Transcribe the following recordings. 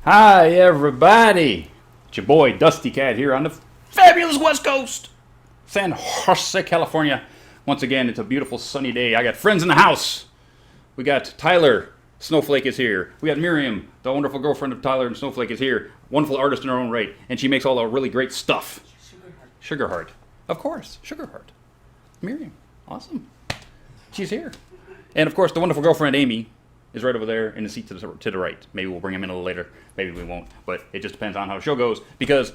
Hi, everybody. It's your boy, Dustykatt, here on the fabulous West Coast, San Jose, California. Once again, it's a beautiful sunny day. I got friends in the house. We got Tyler, Snowflake is here. We got Miriam, the wonderful girlfriend of Tyler and Snowflake is here. Wonderful artist in her own right, and she makes all the really great stuff. Sugarheart. Of course, Sugarheart. Miriam, awesome. She's here. And of course, the wonderful girlfriend, Amy, is right over there in the seat to the right. Maybe we'll bring him in a little later. Maybe we won't. But it just depends on how the show goes. Because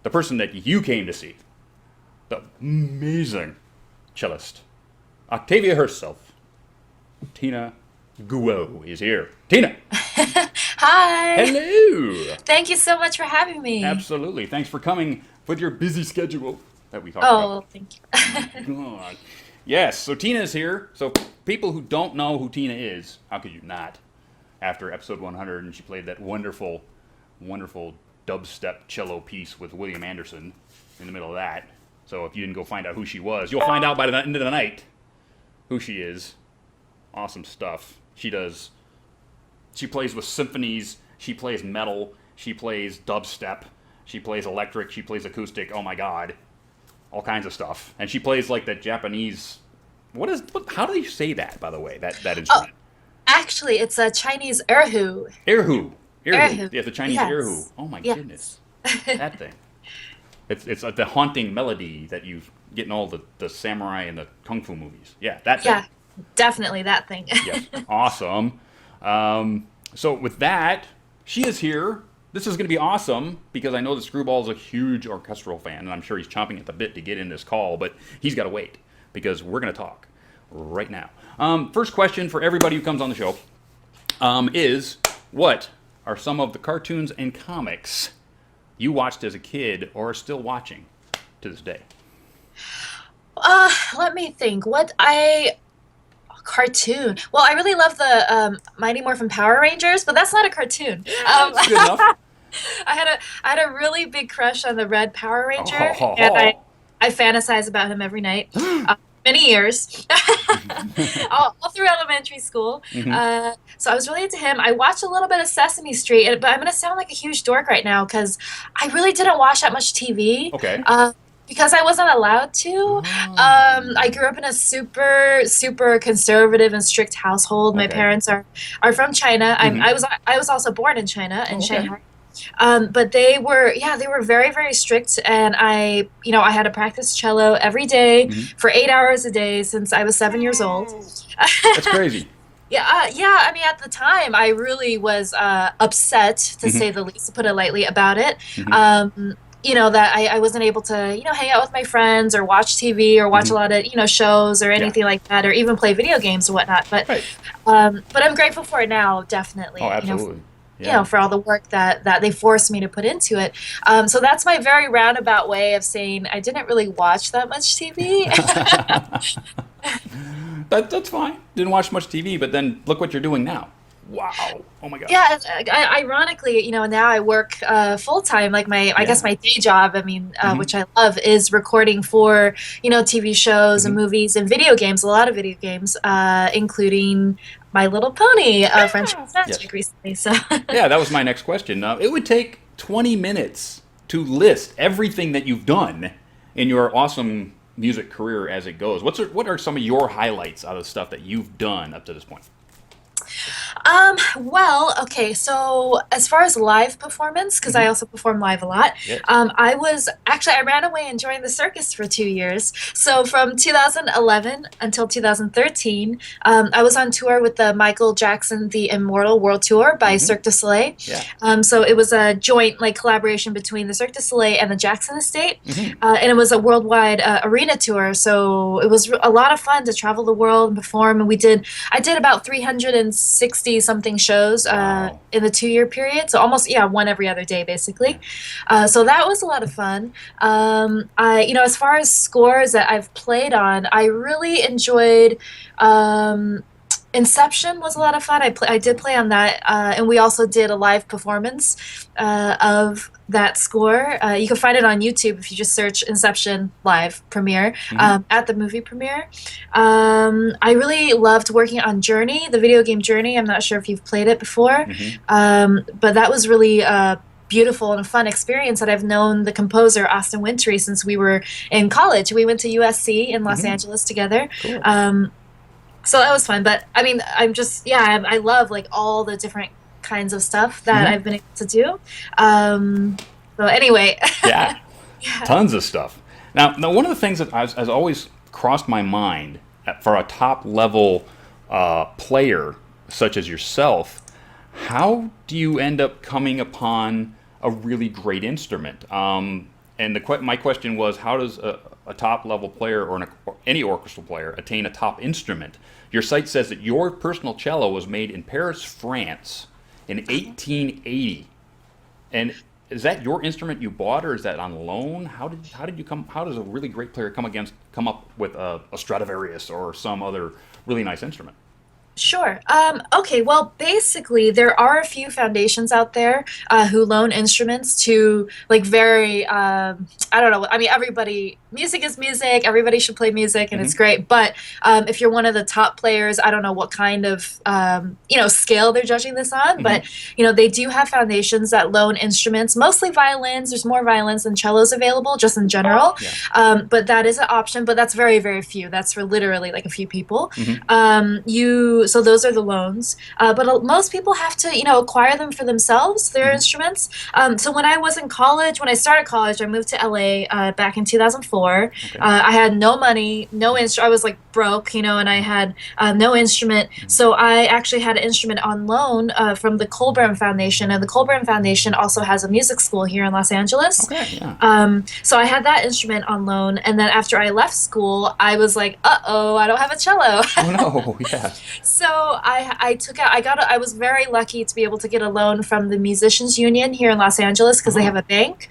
the person that you came to see, the amazing cellist, Octavia herself, Tina Guo, is here. Tina! Hi! Hello! Thank you so much for having me. Absolutely. Thanks for coming with your busy schedule that we talked about. Oh, thank you. God. Yes, so Tina is here. So people who don't know who Tina is, how could you not? After episode 100, and she played that wonderful, wonderful dubstep cello piece with William Anderson in the middle of that. So if you didn't go find out who she was, you'll find out by the end of the night who she is. Awesome stuff. She plays with symphonies, she plays metal, she plays dubstep, she plays electric, she plays acoustic, oh my god. All kinds of stuff. And she plays like the Japanese... how do you say that, by the way, that instrument? Actually, it's a Chinese erhu. Erhu. Erhu. Yeah, the Chinese Yes. erhu. Oh my Yes. goodness. That thing. It's the haunting melody that you get in all the samurai and the kung fu movies. Yeah, that thing. Yeah, definitely that thing. Yes. Awesome. So with that, she is here. This is going to be awesome because I know that Screwball is a huge orchestral fan, and I'm sure he's chomping at the bit to get in this call, but he's got to wait because we're going to talk right now. First question for everybody who comes on the show is, what are some of the cartoons and comics you watched as a kid or are still watching to this day? Let me think. Cartoon. Well, I really love the Mighty Morphin Power Rangers, but that's not a cartoon. That's good enough. I had a really big crush on the Red Power Ranger, and I fantasize about him every night. Many years, all through elementary school. Mm-hmm. So I was really into him. I watched a little bit of Sesame Street, but I'm going to sound like a huge dork right now because I really didn't watch that much TV. Okay. Because I wasn't allowed to. I grew up in a super, super conservative and strict household. My parents are from China. I was also born in China, in Shanghai. But they were very, very strict, and I had to practice cello every day for 8 hours a day since I was 7 years old. That's crazy. Yeah. I mean, at the time, I really was upset, to say the least, to put it lightly, about it. That I wasn't able to, hang out with my friends or watch TV or watch a lot of, shows or anything like that, or even play video games and whatnot. But I'm grateful for it now, definitely. Oh, absolutely. For all the work that they forced me to put into it. So that's my very roundabout way of saying I didn't really watch that much TV. That's fine. Didn't watch much TV, but then look what you're doing now. Wow. Oh my God. Yeah, ironically, now I work full-time, like I guess my day job, which I love, is recording for, TV shows and movies and video games, a lot of video games, including My Little Pony, Friendship Magic recently. So yeah, that was my next question. It would take 20 minutes to list everything that you've done in your awesome music career as it goes. What are some of your highlights out of the stuff that you've done up to this point? Well, okay, so as far as live performance, because I also perform live a lot, I ran away and joined the circus for 2 years. So from 2011 until 2013, I was on tour with the Michael Jackson The Immortal World Tour by Cirque du Soleil. Yeah. So it was a joint collaboration between the Cirque du Soleil and the Jackson Estate, and it was a worldwide arena tour. So it was a lot of fun to travel the world and perform. And I did about 360 something shows in the 2 year period, so almost one every other day basically. So that was a lot of fun. As far as scores that I've played on, I really enjoyed Inception was a lot of fun. I did play on that, and we also did a live performance of that score. You can find it on YouTube if you just search Inception live premiere at the movie premiere. I really loved working on Journey, the video game Journey. I'm not sure if you've played it before, but that was really beautiful and a fun experience. That I've known the composer Austin Wintory since we were in college. We went to USC in Los Angeles together. Cool. So that was fun, but I mean, I love like all the different kinds of stuff that I've been able to do. So anyway. Yeah, tons of stuff. Now, one of the things that has always crossed my mind for a top level player such as yourself, how do you end up coming upon a really great instrument? And my question was, how does a top level player or any orchestral player attain a top instrument? Your site says that your personal cello was made in Paris, France in 1880. And is that your instrument you bought, or is that on loan? How does a really great player come up with a Stradivarius or some other really nice instrument? Sure. Okay, well, basically, there are a few foundations out there who loan instruments to, like, very, I don't know, I mean, music is music, everybody should play music, and it's great, but if you're one of the top players, I don't know what kind of, scale they're judging this on, but, they do have foundations that loan instruments, mostly violins. There's more violins than cellos available, just in general, but that is an option, but that's very, very few. That's for literally, like, a few people. So those are the loans, but most people have to, acquire them for themselves, their instruments. So when I was in college, when I started college, I moved to LA back in 2004. I had no money, no instrument. I was like broke, and I had no instrument. So I actually had an instrument on loan from the Colburn Foundation, and the Colburn Foundation also has a music school here in Los Angeles. So I had that instrument on loan, and then after I left school, I was like, uh-oh, I don't have a cello. Oh no, yeah. So I was very lucky to be able to get a loan from the Musicians Union here in Los Angeles because they have a bank.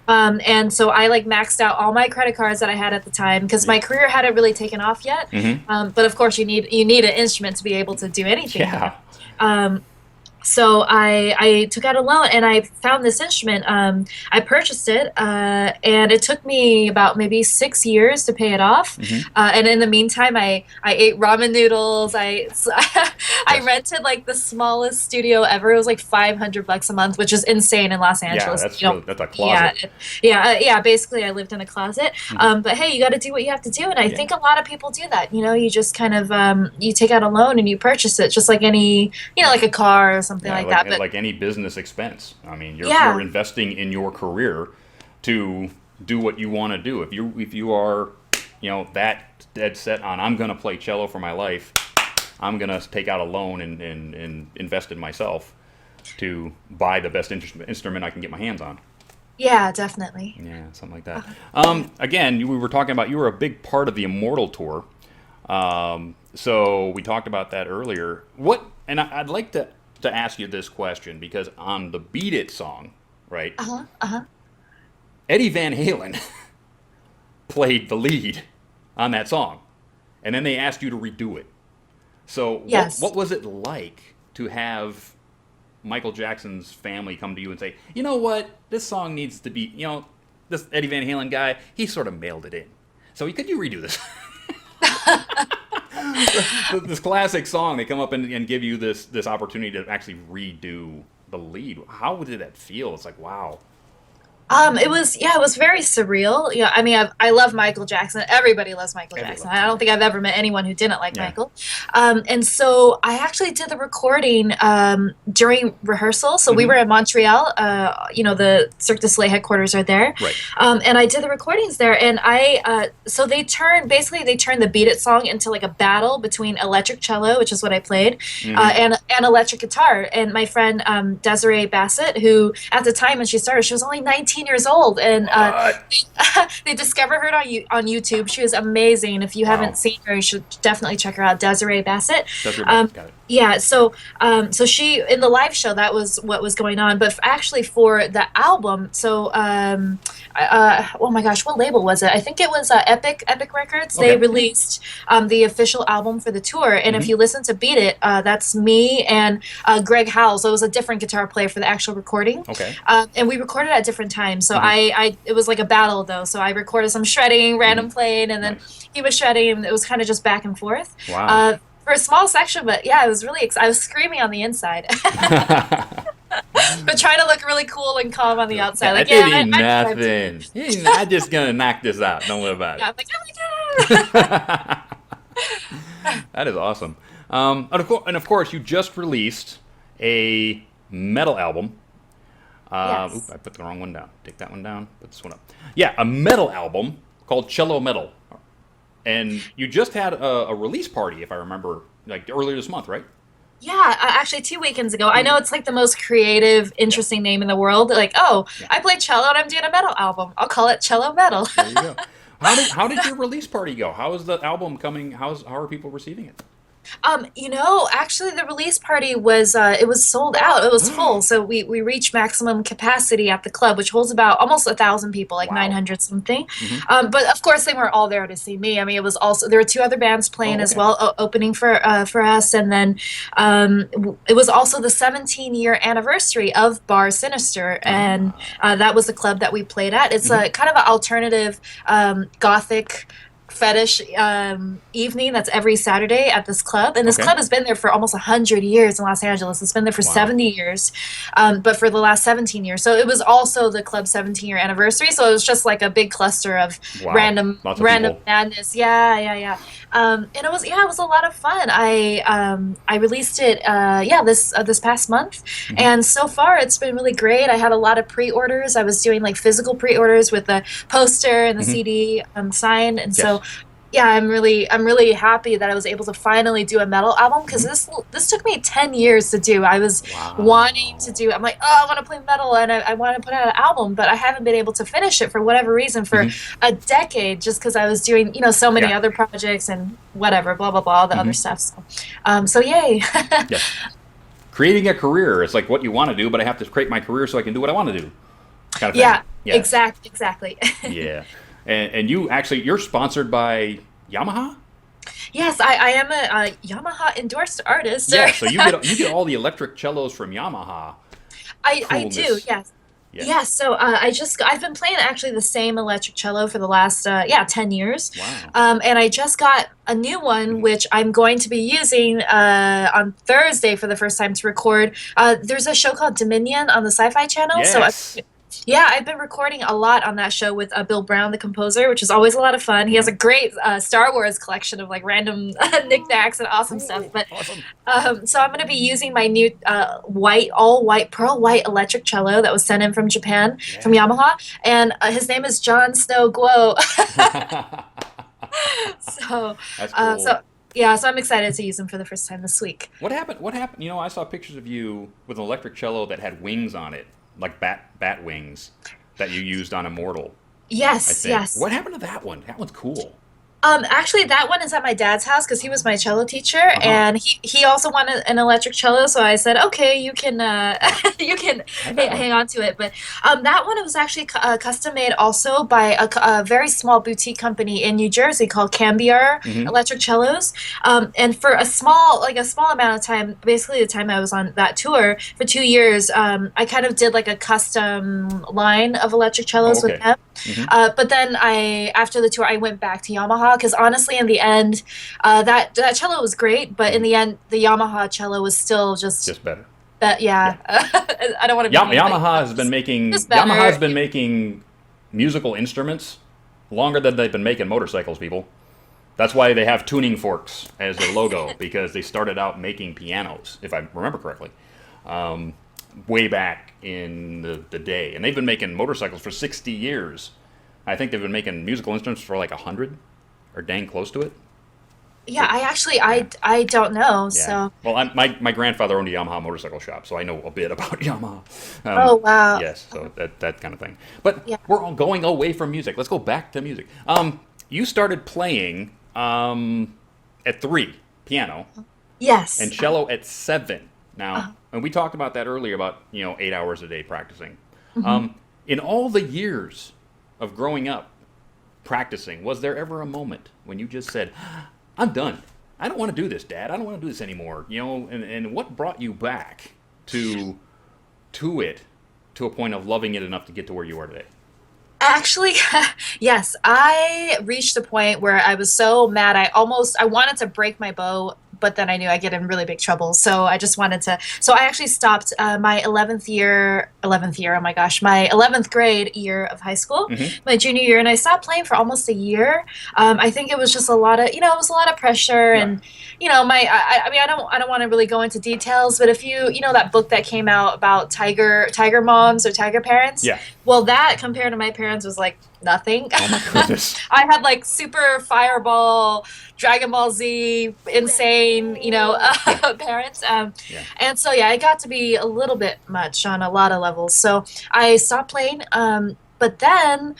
And so I maxed out all my credit cards that I had at the time because my career hadn't really taken off yet. But of course you need an instrument to be able to do anything. So I took out a loan and I found this instrument. I purchased it, and it took me about maybe 6 years to pay it off. And in the meantime, I ate ramen noodles. I rented the smallest studio ever. It was like $500 a month, which is insane in Los Angeles. Yeah, that's a closet. Yeah. Basically, I lived in a closet. But hey, you got to do what you have to do, and I think a lot of people do that. You just kind of you take out a loan and you purchase it, just like any like a car or something like that. But like any business expense. I mean, you're investing in your career to do what you want to do. If you are, that dead set on I'm going to play cello for my life, I'm going to take out a loan and invest in myself to buy the best instrument I can get my hands on. Yeah, definitely. Yeah, something like that. Again, we were talking about you were a big part of the Immortal tour. So we talked about that earlier. And I'd like to ask you this question because on the Beat It song, right? Eddie Van Halen played the lead on that song, and then they asked you to redo it. So what was it like to have Michael Jackson's family come to you and say, you know what, this song needs to be, this Eddie Van Halen guy, he sort of mailed it in. So could you redo this? This classic song, they come up and give you this opportunity to actually redo the lead. How did that feel? It's like, wow. It was very surreal. I mean, I love Michael Jackson. Everybody loves Michael Jackson. I don't think I've ever met anyone who didn't like Michael. And so I actually did the recording during rehearsal. So we were in Montreal. The Cirque du Soleil headquarters are there. Right. And I did the recordings there. And so they turned the Beat It song into like a battle between electric cello, which is what I played, and electric guitar. And my friend Desiree Bassett, who at the time when she started, she was only 19 18 years old, and they discovered her on YouTube. She was amazing. If you haven't seen her, you should definitely check her out. Desiree Bassett. Got it. Yeah, so she in the live show, that was what was going on. But actually for the album, so oh my gosh, what label was it? I think it was Epic Records. Okay. They released the official album for the tour, and if you listen to Beat It, that's me and Greg Howell. So it was a different guitar player for the actual recording. Okay. And we recorded at different times. So it was like a battle though. So I recorded some shredding, random playing, and then he was shredding, and it was kind of just back and forth. Wow. For a small section, but yeah, it was really I was screaming on the inside. But trying to look really cool and calm on the outside. Like, nothing. I'm just gonna knock this out. Don't worry about it. Yeah, I'm like, oh my god. That is awesome. And of course, you just released a metal album. Yes. Oop, I put the wrong one down. Take that one down. Put this one up. Yeah, a metal album called Cello Metal. And you just had a release party, if I remember, like earlier this month, right? Yeah, actually 2 weekends ago. I know it's like the most creative, interesting name in the world. Like, I play cello and I'm doing a metal album. I'll call it Cello Metal. There you go. How did your release party go? How is the album coming? How are people receiving it? Actually the release party was it was sold out. It was full. So we reached maximum capacity at the club, which holds about almost 1,000 people, like 900 something. But of course they weren't all there to see me. I mean, it was also there were 2 other bands playing as well, opening for us, and then it was also the 17-year anniversary of Bar Sinister, and that was the club that we played at. It's a kind of an alternative gothic fetish evening that's every Saturday at this club, and this club has been there for almost 100 years in Los Angeles. It's been there for 70 years, but for the last 17 years. So it was also the club's 17-year anniversary, so it was just like a big cluster of random madness. Yeah. And it was a lot of fun. I released it this past month, and so far it's been really great. I had a lot of pre-orders. I was doing like physical pre-orders with the poster and the CD signed, and so yeah, I'm really happy that I was able to finally do a metal album, because this took me 10 years to do. I was wanting to do. I'm like, I want to play metal and I want to put out an album, but I haven't been able to finish it for whatever reason for a decade, just because I was doing so many other projects and whatever, blah blah blah, all the other stuff. So yay. Creating a career is like what you want to do, but I have to create my career so I can do what I want to do. Kind of yeah, thing. exactly. Yeah. And you're sponsored by Yamaha? Yes, I am a Yamaha endorsed artist. Yeah, so you get all the electric cellos from Yamaha. I do, yes. Yeah, so I've been playing actually the same electric cello for the last 10 years. Wow. And I just got a new one, which I'm going to be using on Thursday for the first time to record. There's a show called Dominion on the Sci-Fi Channel. Yes. So I've been recording a lot on that show with Bill Brown, the composer, which is always a lot of fun. He has a great Star Wars collection of like random knickknacks and awesome stuff. But so I'm going to be using my new all white pearl white electric cello that was sent in from Japan from Yamaha, and his name is John Snow Guo. So that's cool. So I'm excited to use him for the first time this week. What happened? I saw pictures of you with an electric cello that had wings on it, like bat wings, that you used on Immortal. Yes. What happened to that one? That one's cool. Actually, that one is at my dad's house because he was my cello teacher, and he also wanted an electric cello. So I said, okay, you can hang on to it. But that one was actually custom made also by a very small boutique company in New Jersey called Cambiar Electric Cellos. And for a small amount of time, basically the time I was on that tour for 2 years, I kind of did like a custom line of electric cellos with them. But then after the tour, I went back to Yamaha, because honestly, in the end, that cello was great, but in the end, the Yamaha cello was still just better. I don't want to be Yamaha has been making musical instruments longer than they've been making motorcycles, people. That's why they have tuning forks as their logo, because they started out making pianos, if I remember correctly, way back in the day. And they've been making motorcycles for 60 years. I think they've been making musical instruments for like 100, or dang close to it. Yeah, I don't know. Yeah. So. Well, my grandfather owned a Yamaha motorcycle shop, so I know a bit about Yamaha. Oh wow. Yes, so that kind of thing. But Yeah. we're all going away from music. Let's go back to music. You started playing at 3, piano, Yes. and cello at 7. Now, and we talked about that earlier about 8 hours a day practicing. In all the years of growing up practicing, was there ever a moment when you just said, "I'm done. I don't want to do this, Dad. I don't want to do this anymore." And what brought you back to it to a point of loving it enough to get to where you are today? Actually, yes, I reached a point where I was so mad. I wanted to break my bow, but then I knew I'd get in really big trouble. So I just wanted to. So I actually stopped my 11th year. Oh my gosh, my 11th grade year of high school, my junior year, and I stopped playing for almost a year. I think it was just a lot of, it was a lot of pressure, and I mean, I don't want to really go into details, but if that book that came out about tiger moms or tiger parents, Yeah. well, that compared to my parents was like nothing. Oh my goodness. I had like super fireball, Dragon Ball Z, insane, parents. And so, yeah, it got to be a little bit much on a lot of levels. So I stopped playing. But then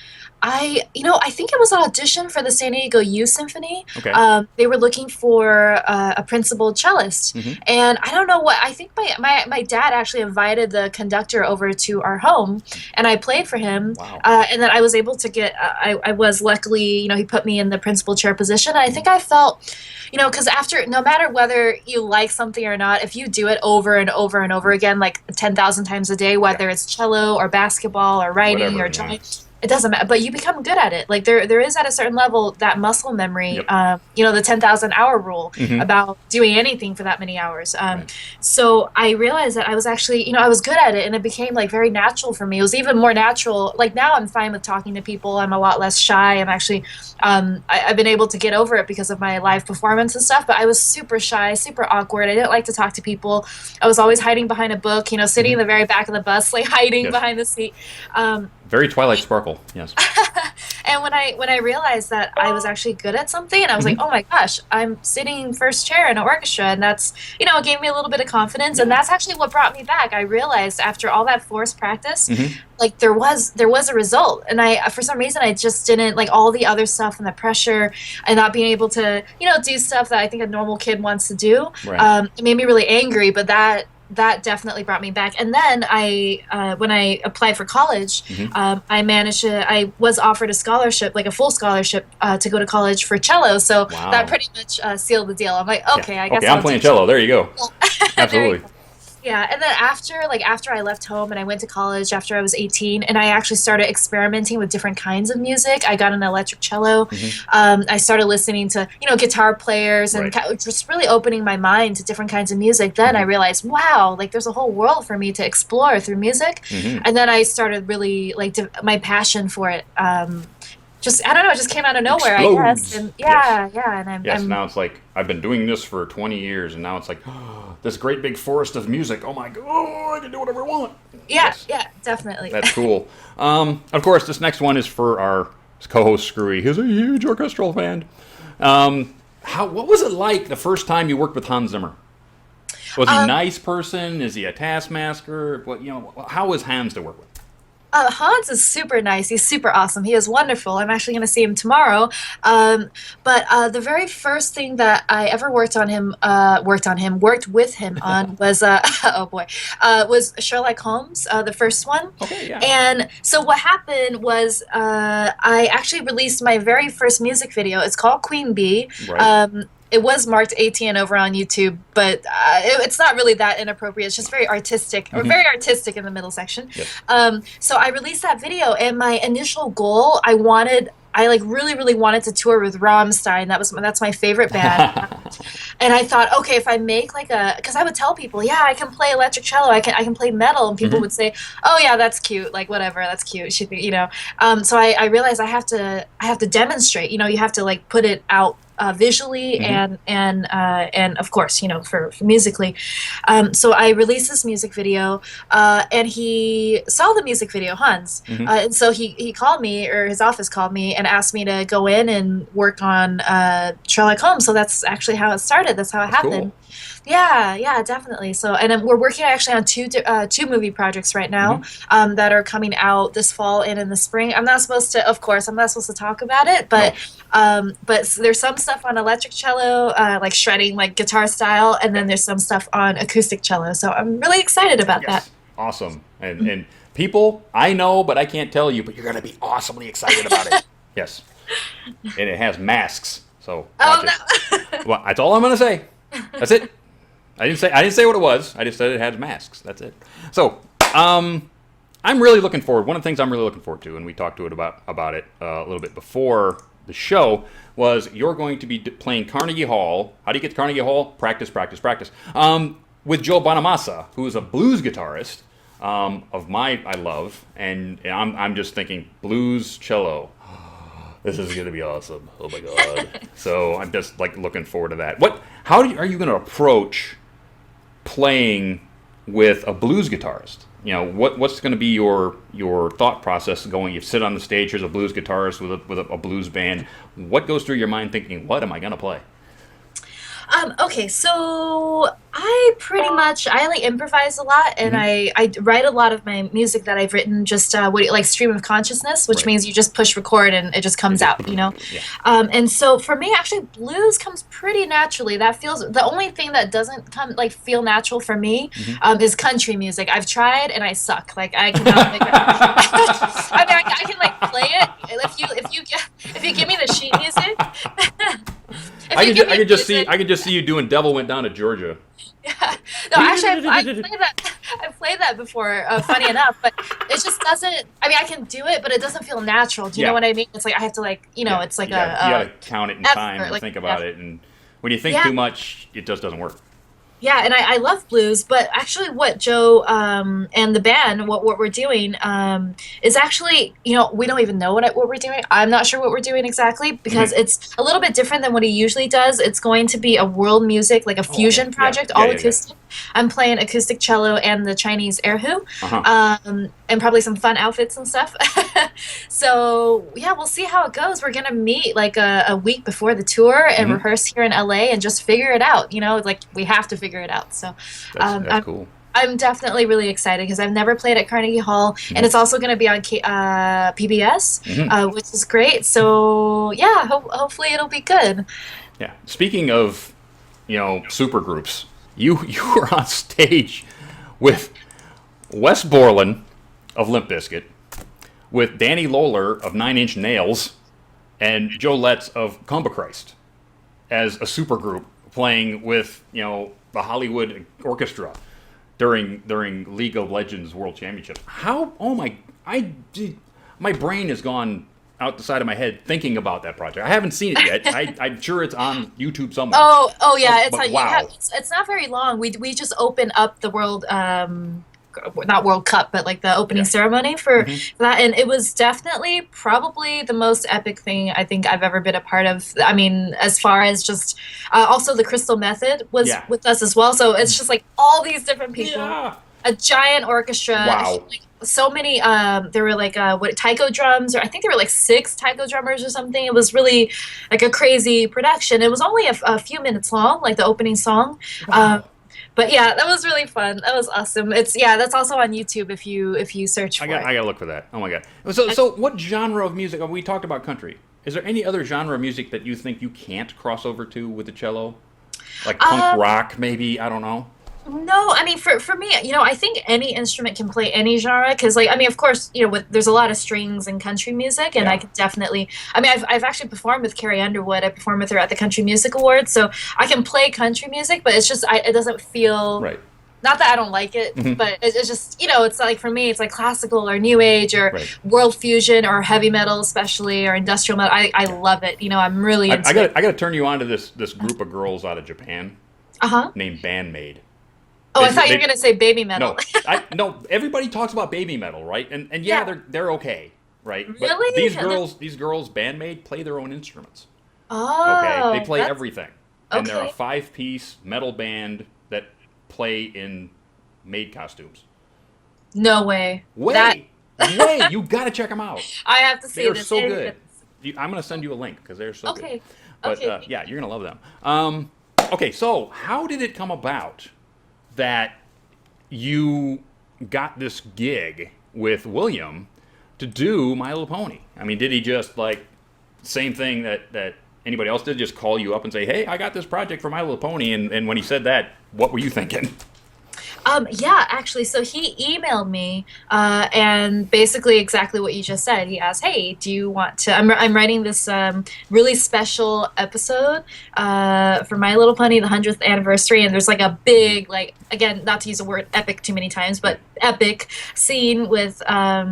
I think it was an audition for the San Diego Youth Symphony. Okay. They were looking for a principal cellist. And I don't know what, I think my dad actually invited the conductor over to our home, and I played for him. Wow. And then I was able to get, I was luckily, he put me in the principal chair position. And I think I felt, because no matter whether you like something or not, if you do it over and over and over again, like 10,000 times a day, whether it's cello or basketball or writing Whatever, or drawing, it doesn't matter, but you become good at it. Like there is at a certain level that muscle memory, the 10,000 hour rule about doing anything for that many hours. So I realized that I was actually, I was good at it, and it became like very natural for me. It was even more natural. Like now I'm fine with talking to people. I'm a lot less shy. I'm actually, I've been able to get over it because of my live performance and stuff, but I was super shy, super awkward. I didn't like to talk to people. I was always hiding behind a book, sitting in the very back of the bus, like hiding behind the seat. Very Twilight Sparkle, yes. And when I realized that I was actually good at something, and I was like, oh my gosh, I'm sitting first chair in an orchestra, and that's, it gave me a little bit of confidence, and that's actually what brought me back. I realized after all that forced practice, like there was a result, and I, for some reason, I just didn't, like all the other stuff and the pressure and not being able to, do stuff that I think a normal kid wants to do. Right. It made me really angry, but that definitely brought me back. And then when I applied for college, I was offered a scholarship, like a full scholarship, to go to college for cello. So that pretty much sealed the deal. I'm like, okay, I guess I'm playing cello. There you go. Absolutely. Yeah, and then after I left home and I went to college after I was 18, and I actually started experimenting with different kinds of music. I got an electric cello. I started listening to guitar players and just really opening my mind to different kinds of music. Then I realized, wow, like there's a whole world for me to explore through music. And then I started really like my passion for it. Just I don't know, it just came out of nowhere, Explodes. I guess. And and I'm now it's like I've been doing this for 20 years, and now it's like this great big forest of music. Oh my god, I can do whatever I want. Yeah, definitely. That's cool. Of course, this next one is for our co-host Screwy. He's a huge orchestral fan. What was it like the first time you worked with Hans Zimmer? Was he a nice person? Is he a taskmaster? How was Hans to work with? Hans is super nice. He's super awesome. He is wonderful. I'm actually going to see him tomorrow. But the very first thing that I ever worked with him on was was Sherlock Holmes, the first one. Okay, yeah. And so what happened was I actually released my very first music video. It's called Queen Bee. Right. It was marked 18 over on YouTube, but it's not really that inappropriate. It's just very artistic, or very artistic in the middle section. Yep. So I released that video, and my initial goal, I really wanted to tour with Rammstein. That's my favorite band. And I thought, okay, if I make because I would tell people, yeah, I can play electric cello, I can play metal, and people would say, oh yeah, that's cute, like whatever, that's cute. So I realized I have to demonstrate. You have to like put it out visually and of course, for musically. So I released this music video, and he saw the music video, Hans, and so he called me, or his office called me, and asked me to go in and work on Sherlock Holmes. So that's actually how it started. That's how it happened. Cool. Yeah, definitely. So, and we're working actually on two movie projects right now that are coming out this fall and in the spring. I'm not supposed to talk about it, but there's some stuff on electric cello, like shredding, like guitar style, and then there's some stuff on acoustic cello. So I'm really excited about that. Awesome. And people, I know, but I can't tell you, but you're gonna be awesomely excited about it. Yes. And it has masks. So watch it. Well, that's all I'm gonna say. That's it. I didn't say what it was. I just said it had masks. That's it. So, I'm really looking forward. One of the things I'm really looking forward to, and we talked to it about it a little bit before the show, was you're going to be playing Carnegie Hall. How do you get to Carnegie Hall? Practice. With Joe Bonamassa, who is a blues guitarist I love, and I'm just thinking blues cello. This is going to be awesome. Oh my God. So I'm just like looking forward to that. How are you going to approach playing with a blues guitarist? What's going to be your thought process going? You sit on the stage, here's a blues guitarist with a blues band. What goes through your mind thinking, what am I going to play? Okay, so I like improvise a lot, and I write a lot of my music that I've written just like stream of consciousness, which means you just push record and it just comes out, Yeah. And so for me, actually, blues comes pretty naturally. That feels the only thing that doesn't feel natural for me is country music. I've tried and I suck. Like I cannot figure it. I mean, I can like play it if you give me the sheet music. I can just see you doing "Devil Went Down to Georgia." Yeah, no, actually, I played that before. Funny enough, but it just doesn't. I mean, I can do it, but it doesn't feel natural. Do you know what I mean? It's like I have to it's like you gotta count it in time and think about it, and when you think too much, it just doesn't work. Yeah, and I love blues, but actually what Joe and the band, what we're doing is actually, we don't even know what we're doing. I'm not sure what we're doing exactly because it's a little bit different than what he usually does. It's going to be a world music, like a fusion project, all acoustic. I'm playing acoustic cello and the Chinese erhu, and probably some fun outfits and stuff. So, yeah, we'll see how it goes. We're going to meet like a week before the tour and rehearse here in LA and just figure it out. Like we have to figure it out. So that's cool. I'm definitely really excited because I've never played at Carnegie Hall, and it's also going to be on PBS, which is great. So, yeah, hopefully it'll be good. Yeah. Speaking of, super groups, you were on stage with Wes Borland of Limp Bizkit, with Danny Lawler of Nine Inch Nails, and Joe Letts of Comba Christ as a super group playing with, the Hollywood Orchestra during League of Legends World Championships. My brain has gone out the side of my head thinking about that project. I haven't seen it yet. I'm sure it's on YouTube somewhere. Oh yeah, Wow. It's not very long. We just open up the world. Not World Cup, but like the opening ceremony for that, and it was definitely probably the most epic thing I think I've ever been a part of. I mean, as far as just also the Crystal Method was with us as well, so it's just like all these different people, a giant orchestra. Wow. So many, there were like taiko drums, or I think there were like 6 taiko drummers or something. It was really like a crazy production. It was only a few minutes long, like the opening song. Wow. But yeah, that was really fun. That was awesome. That's also on YouTube if you search for it. I gotta look for that. Oh my god. So what genre of music? We talked about country. Is there any other genre of music that you think you can't cross over to with the cello? Like punk rock, maybe? I don't know. No, I mean, for me, I think any instrument can play any genre because, of course, there's a lot of strings in country music, and I could definitely. I mean, I've actually performed with Carrie Underwood. I performed with her at the Country Music Awards, so I can play country music, but it's just it doesn't feel right. Not that I don't like it, but it's just it's like for me, it's like classical or new age or world fusion or heavy metal, especially or industrial metal. I love it. I'm really into it. I got to turn you on to this group of girls out of Japan named Bandmaid. Oh, I thought you were going to say baby metal. No, everybody talks about baby metal, right? And they're okay, right? Really? But these girls, Bandmaid, play their own instruments. Okay, Oh, they play that's everything, and they're a okay. 5-piece metal band that play in maid costumes. No way. That Way, way, you got to check them out. I have to They see are this. so good. I'm gonna send you a link because they're so good. Okay. But Okay. Thank yeah, you. you're gonna love them. Okay, so how did it come about that you got this gig with William to do My Little Pony? I mean, did he just like same thing that anybody else did? Just call you up and say, "Hey, I got this project for My Little Pony," and when he said that, what were you thinking? Yeah, actually, so he emailed me, and basically exactly what you just said. He asked, "Hey, do you want to?" I'm writing this really special episode for My Little Pony, the 100th anniversary, and there's like a big, like again, not to use the word epic too many times, but epic scene with a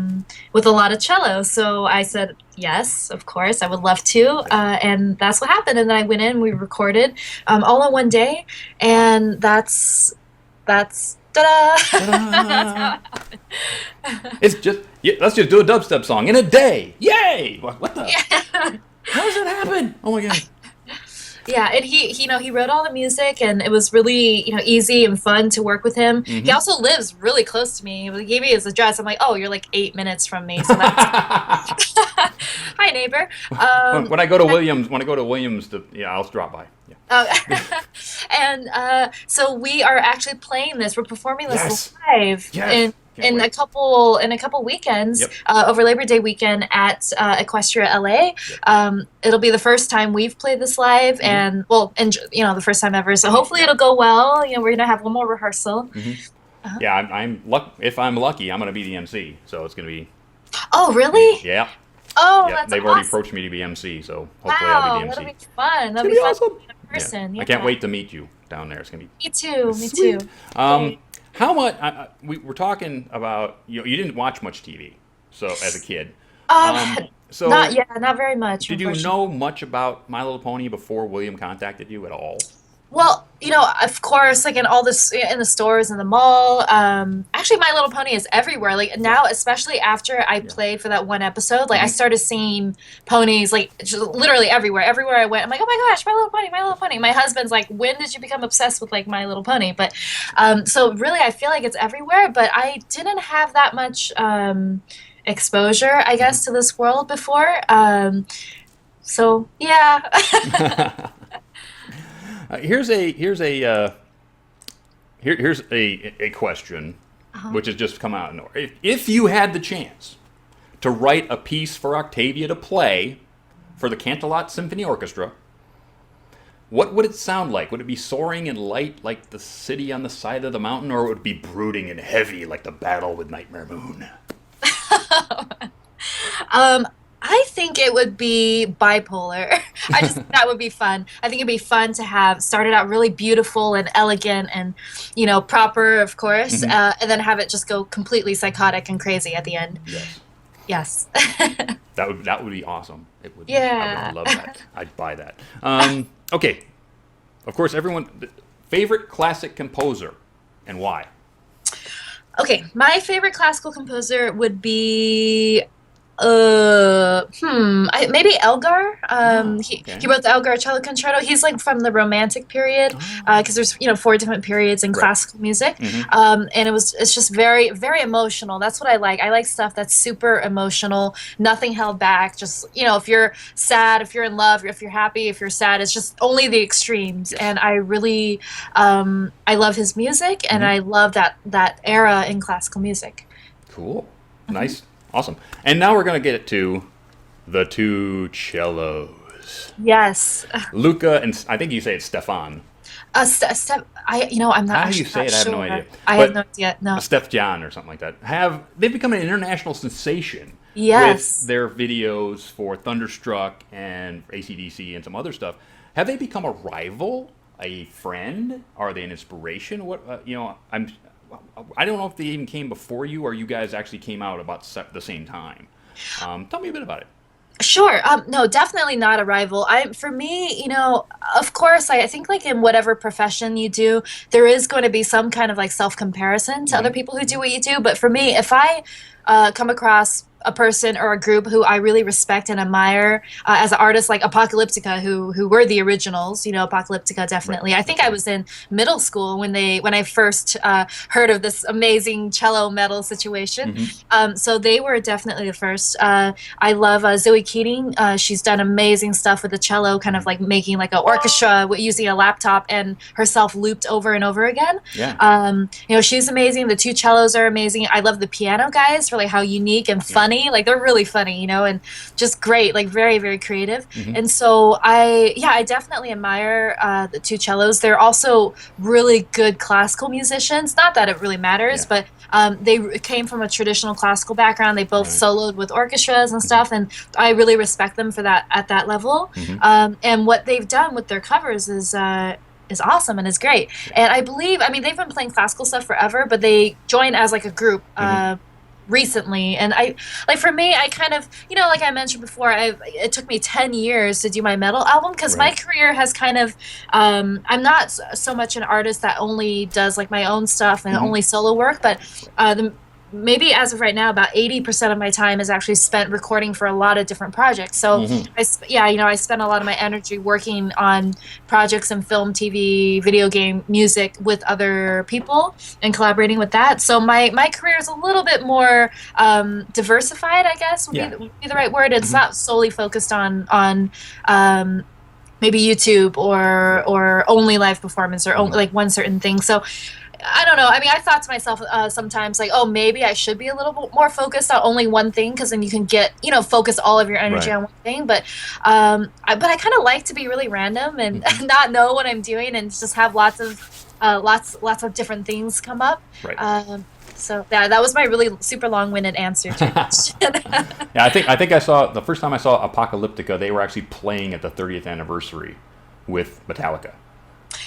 lot of cello. So I said, yes, of course, I would love to, and that's what happened. And then I went in, we recorded all in one day, and that's ta-da! That's Ta-da! how it happened. It's just let's just do a dubstep song in a day. Yay! What the? Yeah. How does that happen? Oh my god! Yeah, and he wrote all the music, and it was really, easy and fun to work with him. He also lives really close to me. He gave me his address. I'm like, oh, you're like 8 minutes from me, so that's hi neighbor. When I go to Williams, I'll drop by. Yeah. And so we are actually playing this. We're performing this Yes. live Yes. Can't in wait. a couple weekends, Yep. over Labor Day weekend at Equestria LA. It'll be the first time we've played this live, and the first time ever. So hopefully it'll go well. We're gonna have one more rehearsal. Yeah, if I'm lucky, I'm gonna be the MC. So it's gonna be. Oh, really? Yeah. Oh, Yeah. that's They've already awesome. approached me to be MC. So hopefully Wow, I'll be the that'll MC. be fun. That'll It's be gonna fun be awesome. in person. I can't wait to meet you down there. It's gonna be. Me too. Me Sweet. too. How much? We're talking about you didn't watch much TV, so as a kid. So Not very much. did you unfortunately. know much about My Little Pony before William contacted you at all? Well, of course, like in all this, in the stores, in the mall. Actually, My Little Pony is everywhere. Like now, especially after I played for that one episode, like I started seeing ponies like just literally everywhere. Everywhere I went, I'm like, oh my gosh, My Little Pony, My Little Pony. My husband's like, when did you become obsessed with like My Little Pony? But so really, I feel like it's everywhere. But I didn't have that much exposure, I guess, to this world before. So yeah. Here's a question, which has just come out. If you had the chance to write a piece for Octavia to play for the Canterlot Symphony Orchestra, what would it sound like? Would it be soaring and light like the city on the side of the mountain, or would it be brooding and heavy like the battle with Nightmare Moon? I think it would be bipolar. I just think that would be fun. I think it'd be fun to have started out really beautiful and elegant and, proper, of course, and then have it just go completely psychotic and crazy at the end. Yes. Yes. That would be awesome. It would. Yeah. I would love that. I'd buy that. Okay. Of course, favorite classic composer and why? Okay, my favorite classical composer would be maybe Elgar. He wrote the Elgar cello concerto. He's like from the Romantic period, because there's 4 different periods in classical music, and it's just very very emotional. That's what I like. I like stuff that's super emotional, nothing held back. Just if you're sad, if you're in love, if you're happy, if you're sad, it's just only the extremes. And I really I love his music, and I love that era in classical music. Cool. Nice. Awesome. And now we're going to get to the two cellos. Yes. Luca and I think you say it's Stefan. I'm not. How do you say it? I have no sure. idea. I have no idea. No. Steph John or something like that. They've become an international sensation Yes. with their videos for Thunderstruck and AC/DC and some other stuff. Have they become a rival, a friend? Are they an inspiration? I don't know if they even came before you or you guys actually came out about the same time. Tell me a bit about it. Sure. No, definitely not a rival. For me, of course, I think like in whatever profession you do, there is going to be some kind of like self-comparison to other people who do what you do. But for me, if I come across a person or a group who I really respect and admire as an artist, like Apocalyptica, who were the originals. You know, Apocalyptica definitely. Right. I think I was in middle school when I first heard of this amazing cello metal situation. So they were definitely the first. I love Zoe Keating. She's done amazing stuff with the cello, kind of like making like an orchestra using a laptop and herself looped over and over again. Yeah. You know, she's amazing. The two cellos are amazing. I love the piano guys for like how unique and funny. Like they're really funny, you know, and just great, like very, very creative. And so I definitely admire the two cellos. They're also really good classical musicians. Not that it really matters, but they came from a traditional classical background. They both soloed with orchestras and stuff, and I really respect them for that at that level. And what they've done with their covers is awesome and is great. And I believe, I mean, they've been playing classical stuff forever, but they joined as like a group recently. And I, like for me, I kind of, you know, like I mentioned before, it took me 10 years to do my metal album because my career has kind of, I'm not so much an artist that only does like my own stuff and only solo work, but maybe as of right now, about 80% of my time is actually spent recording for a lot of different projects. So I spend a lot of my energy working on projects in film, TV, video game, music with other people and collaborating with that. So my career is a little bit more diversified, I guess would be the right word. It's not solely focused on maybe YouTube or only live performance or only, like one certain thing. So I don't know. I mean, I thought to myself sometimes like, oh, maybe I should be a little bit more focused on only one thing because then you can get, you know, focus all of your energy on one thing. But I kind of like to be really random and not know what I'm doing and just have lots of different things come up. So yeah, that was my really super long-winded answer to your question. I think I saw the first time I saw Apocalyptica, they were actually playing at the 30th anniversary with Metallica.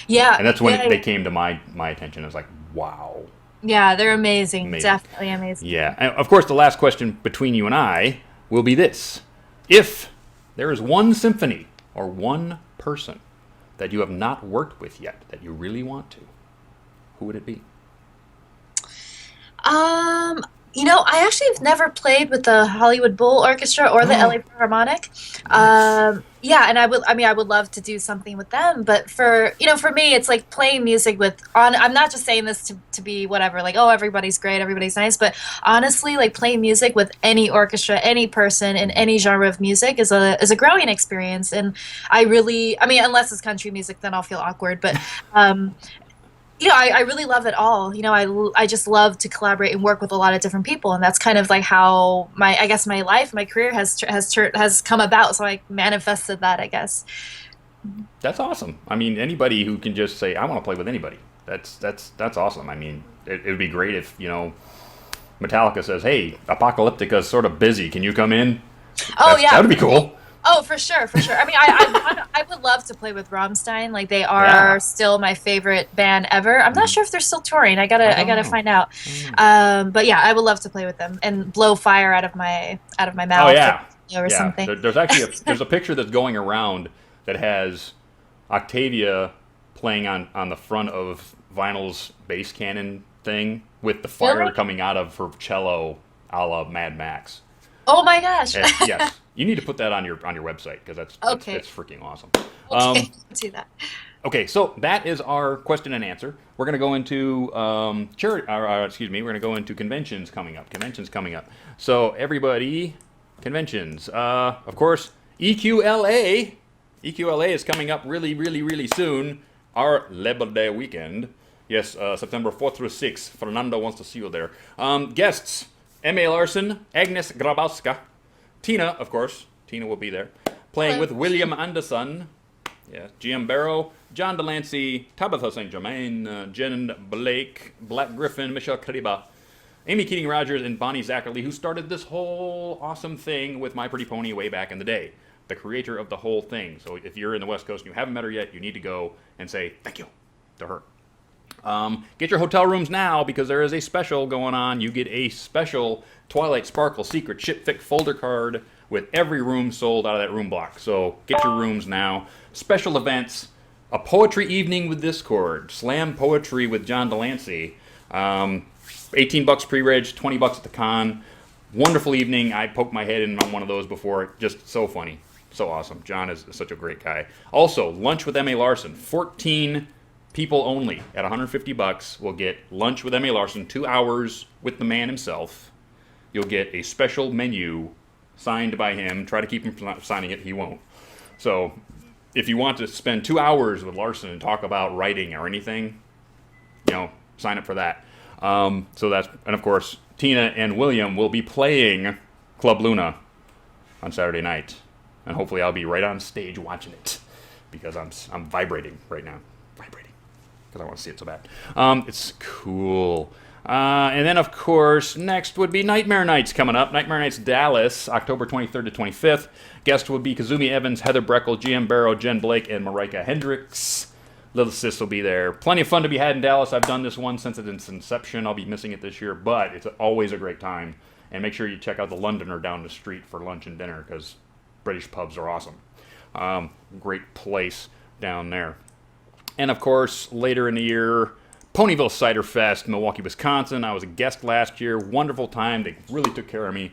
Yeah. And that's when they came to my attention. I was like, wow. Yeah, they're amazing. Definitely amazing. Yeah. And of course, the last question between you and I will be this. If there is one symphony or one person that you have not worked with yet that you really want to, who would it be? You know, I actually have never played with the Hollywood Bowl Orchestra or the LA Philharmonic. Yeah, and I would love to do something with them. But for me, it's like playing music I'm not just saying this to be whatever, like, oh, everybody's great, everybody's nice. But honestly, like playing music with any orchestra, any person in any genre of music is a growing experience. And I mean, unless it's country music, then I'll feel awkward. But you know, I really love it all. You know, I just love to collaborate and work with a lot of different people, and that's kind of like how my career has come about. So I manifested that, I guess. That's awesome. I mean, anybody who can just say, I want to play with anybody. That's awesome. I mean, it would be great if, you know, Metallica says, hey, Apocalyptica's sort of busy. Can you come in? Oh, yeah. That would be cool. Oh, for sure. I mean, I would love to play with Rammstein. Like, they are still my favorite band ever. I'm not sure if they're still touring. I gotta find out. But yeah, I would love to play with them and blow fire out of my mouth. Oh yeah, or something. There's actually there's a picture that's going around that has Octavia playing on the front of Vinyl's bass cannon thing with the fire coming out of her cello, a la Mad Max. Oh my gosh! Yes. You need to put that on your website because that's freaking awesome. Okay, do that. Okay, so that is our question and answer. We're going to go into we're going to go into conventions coming up. So everybody, conventions. Of course, EQLA is coming up really, really, really soon. Our Labor Day weekend. Yes, September 4th through 6th. Fernando wants to see you there. Guests: M.A. Larson, Agnes Grabowska. Tina, of course. Tina will be there. Playing with William Anderson. Yeah. GM Barrow, John Delancey, Tabitha St. Germain, Jen Blake, Black Griffin, Michelle Kariba, Amy Keating Rogers, and Bonnie Zackerly, who started this whole awesome thing with My Pretty Pony way back in the day. The creator of the whole thing. So if you're in the West Coast and you haven't met her yet, you need to go and say thank you to her. Get your hotel rooms now because there is a special going on. You get a special Twilight Sparkle Secret Chip Thick folder card with every room sold out of that room block. So get your rooms now. Special events, a poetry evening with Discord, slam poetry with John Delancey, $18 pre-reg, $20 at the con. Wonderful evening. I poked my head in on one of those before. Just so funny. So awesome. John is such a great guy. Also, lunch with M.A. Larson. 14 people only at $150 will get lunch with M.A. Larson, 2 hours with the man himself. You'll get a special menu signed by him. Try to keep him from not signing it. He won't. So if you want to spend 2 hours with Larson and talk about writing or anything, sign up for that. And of course, Tina and William will be playing Club Luna on Saturday night. And hopefully I'll be right on stage watching it because I'm vibrating right now. Vibrating. Because I want to see it so bad. It's cool. And then, of course, next would be Nightmare Nights coming up. Nightmare Nights Dallas, October 23rd to 25th. Guest would be Kazumi Evans, Heather Breckel, GM Barrow, Jen Blake, and Marika Hendricks. Little Sis will be there. Plenty of fun to be had in Dallas. I've done this one since its inception. I'll be missing it this year, but it's always a great time. And make sure you check out the Londoner down the street for lunch and dinner because British pubs are awesome. Great place down there. And, of course, later in the year, Ponyville Cider Fest, Milwaukee, Wisconsin. I was a guest last year. Wonderful time. They really took care of me.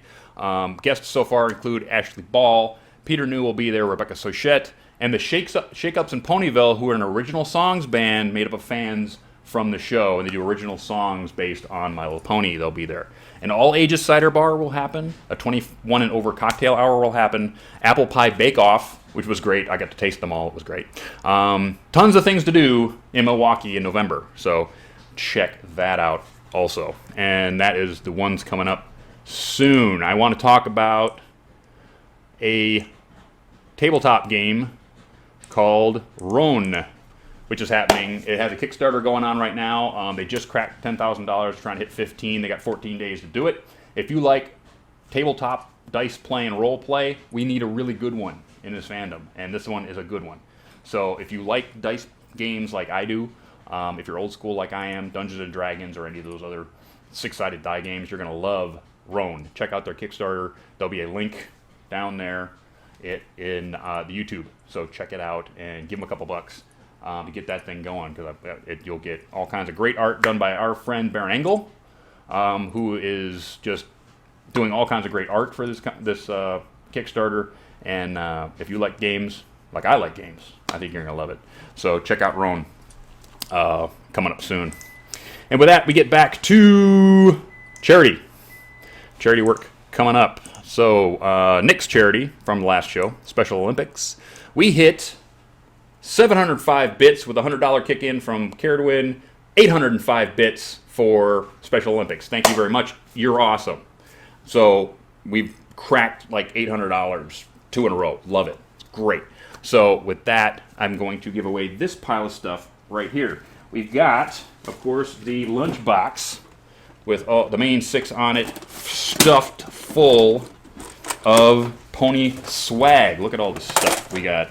Guests so far include Ashley Ball. Peter New will be there, Rebecca Sochette, and the Shake-Ups in Ponyville, who are an original songs band made up of fans from the show, and they do original songs based on My Little Pony. They'll be there. An all-ages cider bar will happen. A 21 and over cocktail hour will happen. Apple pie bake-off, which was great. I got to taste them all. It was great. Tons of things to do in Milwaukee in November, so check that out also. And that is the ones coming up soon. I want to talk about a tabletop game called Rhone, which is happening. It has a Kickstarter going on right now. They just cracked $10,000, trying to hit 15. They got 14 days to do it. If you like tabletop dice play and role play, we need a really good one in this fandom, and this one is a good one. So if you like dice games like I do, if you're old school like I am, Dungeons and Dragons or any of those other six-sided die games, you're going to love Rhone. Check out their Kickstarter. There'll be a link down there in the YouTube, so check it out and give them a couple bucks to get that thing going, because you'll get all kinds of great art done by our friend Baron Engel, who is just doing all kinds of great art for this Kickstarter. And if you like games, like I like games, I think you're going to love it. So check out Rhone coming up soon. And with that, we get back to charity. Charity work coming up. So Nick's charity from the last show, Special Olympics. We hit 705 bits with a $100 kick-in from Care to Win, 805 bits for Special Olympics. Thank you very much. You're awesome. So we've cracked like $800, 2 in a row. Love it. It's great. So with that, I'm going to give away this pile of stuff right here. We've got, of course, the lunchbox with the main 6 on it, stuffed full of pony swag. Look at all this stuff. We got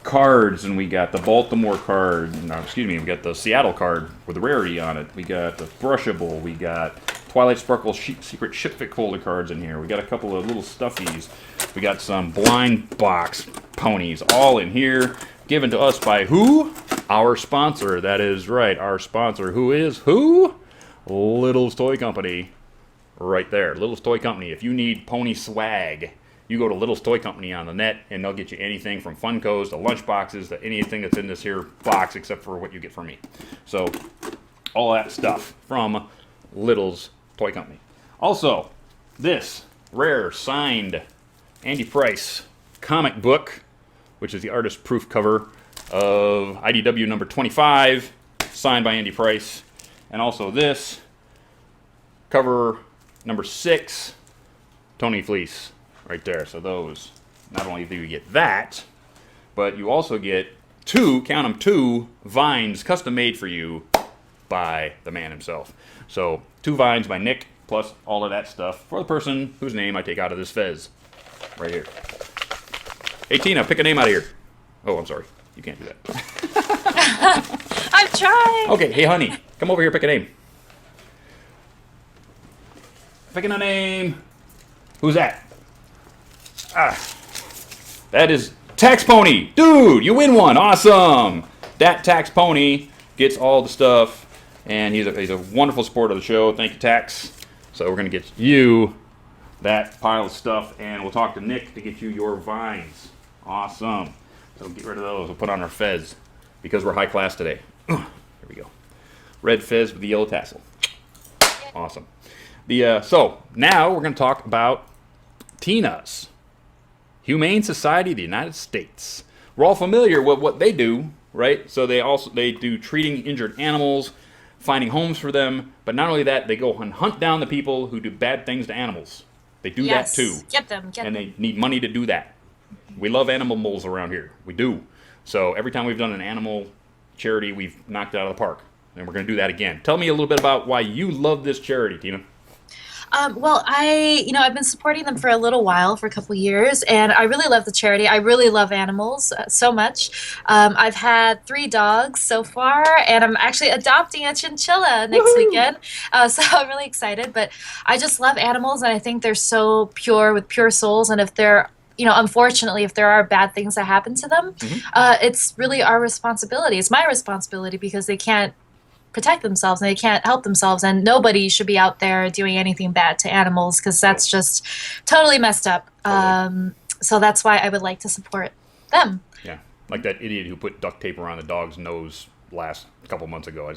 cards, and we got the Baltimore card. No, excuse me, we got the Seattle card with the rarity on it. We got the Brushable. We got Twilight Sparkle Secret Shipfit Holder cards in here. We got a couple of little stuffies. We got some blind box ponies all in here, given to us by who? Our sponsor. That is right, our sponsor. Who is who? Little's Toy Company. Right there, Little's Toy Company. If you need pony swag, you go to Little's Toy Company on the net, and they'll get you anything from Funkos to lunchboxes to anything that's in this here box, except for what you get from me. So, all that stuff from Little's Toy Company. Also, this rare signed Andy Price comic book, which is the artist proof cover of IDW number 25, signed by Andy Price. And also this cover number 6, Tony Fleece, right there. So those, not only do you get that, but you also get 2, count them, 2 vines custom made for you by the man himself. So 2 vines by Nick, plus all of that stuff for the person whose name I take out of this fez right here. Hey Tina, pick a name out of here. Oh, I'm sorry. You can't do that. I'm trying. Okay, hey honey, come over here, pick a name. Picking a name. Who's that? That is Tax Pony. Dude, you win one. Awesome. That Tax Pony gets all the stuff, and he's a wonderful supporter of the show. Thank you, Tax. So we're going to get you that pile of stuff, and we'll talk to Nick to get you your vines. Awesome. So get rid of those. We'll put on our fez because we're high class today. Here we go. Red fez with the yellow tassel. Awesome. So now we're going to talk about Tina's Humane Society of the United States. We're all familiar with what they do, right? So they do treating injured animals, finding homes for them, but not only that, they go and hunt down the people who do bad things to animals. They do that too. Get them. And they need money to do that. We love animal moles around here. We do. So every time we've done an animal charity, we've knocked it out of the park. And we're going to do that again. Tell me a little bit about why you love this charity, Tina. Well, I've been supporting them for a little while, for a couple years, and I really love the charity. I really love animals so much. I've had 3 dogs so far, and I'm actually adopting a chinchilla next weekend, so I'm really excited. But I just love animals, and I think they're so pure, with pure souls, and if they're unfortunately, if there are bad things that happen to them, it's really our responsibility. It's my responsibility because they can't protect themselves and they can't help themselves, and nobody should be out there doing anything bad to animals because that's just totally messed up. So that's why I would like to support them. Yeah, like that idiot who put duct tape around the dog's nose last couple months ago.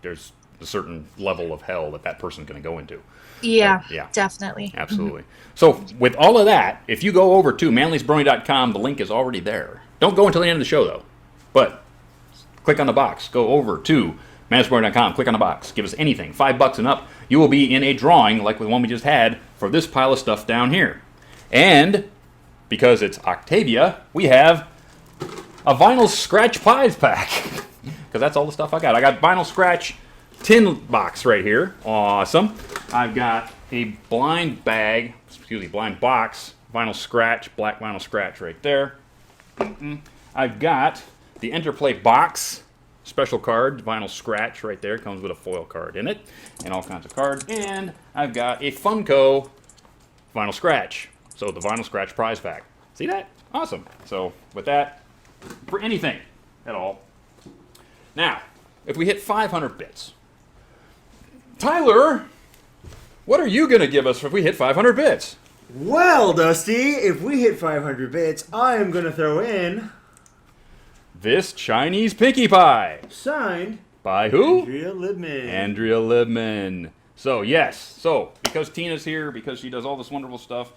There's a certain level of hell that person's going to go into. Yeah, definitely. Absolutely. So with all of that, if you go over to manlysbrony.com, the link is already there. Don't go until the end of the show, though. But click on the box. Go over to manlysbrony.com. Click on the box. Give us anything. $5 and up. You will be in a drawing like the one we just had for this pile of stuff down here. And because it's Octavia, we have a vinyl scratch pies pack. Because that's all the stuff I got. I got vinyl scratch tin box right here. Awesome. I've got a blind box, vinyl scratch, black vinyl scratch right there. I've got the Interplay box, special card, vinyl scratch right there. Comes with a foil card in it and all kinds of cards. And I've got a Funko vinyl scratch. So the vinyl scratch prize pack. See that? Awesome. So with that, for anything at all. Now, if we hit 500 bits, Tyler, what are you going to give us if we hit 500 bits? Well, Dusty, if we hit 500 bits, I am going to throw in this Chinese Pinkie Pie. Signed by who? Andrea Libman. Andrea Libman. So, yes. So, because Tina's here, because she does all this wonderful stuff,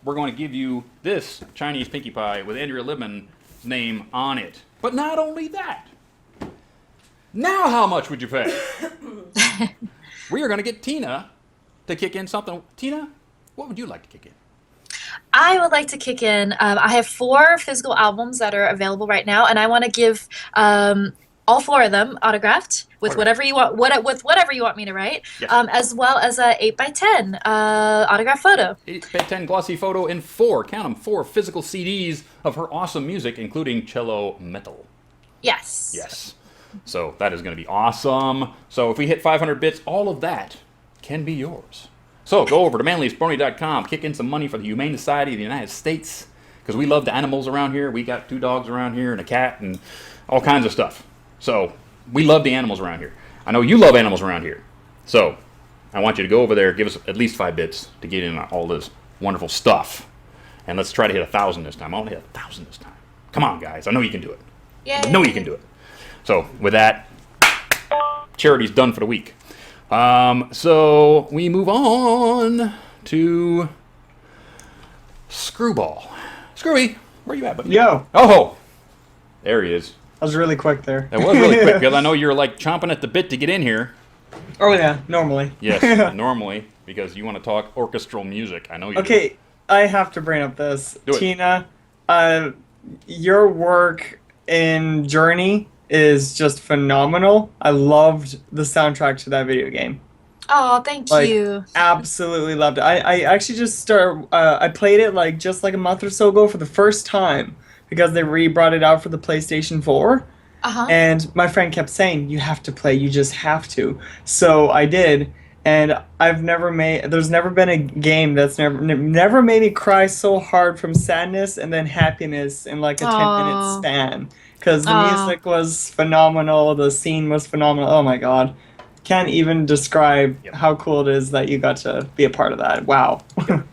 we're going to give you this Chinese Pinkie Pie with Andrea Libman's name on it. But not only that. Now how much would you pay? We are going to get Tina to kick in something. Tina, what would you like to kick in? I would like to kick in. I have 4 physical albums that are available right now, and I want to give all 4 of them autographed with whatever you want. With whatever you want me to write, yes. As well as a 8x10 autograph photo. 8x10 glossy photo and 4 physical CDs of her awesome music, including cello metal. Yes. Yes. So that is going to be awesome. So if we hit 500 bits, all of that can be yours. So go over to manlysbrony.com, kick in some money for the Humane Society of the United States, because we love the animals around here. We got 2 dogs around here and a cat and all kinds of stuff. So we love the animals around here. I know you love animals around here. So I want you to go over there, give us at least 5 bits to get in all this wonderful stuff. And let's try to hit 1,000 this time. I want to hit 1,000 this time. Come on, guys. I know you can do it. Yay. I know you can do it. So with that, charity's done for the week. So we move on to Screwball. Screwy, where you at, buddy? Yo. Oh, there he is. That was really quick there. That was really quick, because I know you're like chomping at the bit to get in here. Oh yeah, normally. Yes, normally, because you want to talk orchestral music. I know you do. Okay, I have to bring up this. Do it. Tina, your work in Journey is just phenomenal. I loved the soundtrack to that video game. Oh, thank you. Absolutely loved it. I actually just I played it just like a month or so ago for the first time because they brought it out for the PlayStation 4. And my friend kept saying, you have to play, you just have to. So I did, and there's never been a game that's never made me cry so hard from sadness and then happiness in like a 10-minute span. Because the music was phenomenal, the scene was phenomenal. Oh my god. can't even describe how cool it is that you got to be a part of that. Wow.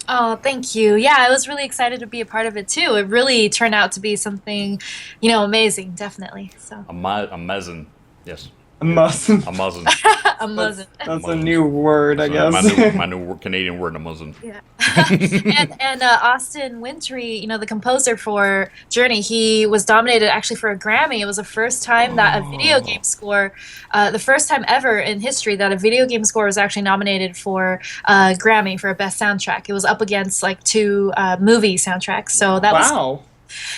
Oh, thank you. Yeah, I was really excited to be a part of it too. It really turned out to be something, amazing, definitely. So Amazing. Yes. A muzzin. A muzzin. a muzzin. That's a new word, I guess. My new Canadian word, a muzzin. Yeah. and Austin Wintory, the composer for Journey, he was nominated actually for a Grammy. It was the first time that a video game score, the first time ever in history that a video game score was actually nominated for a Grammy for a best soundtrack. It was up against like 2 movie soundtracks. So that was.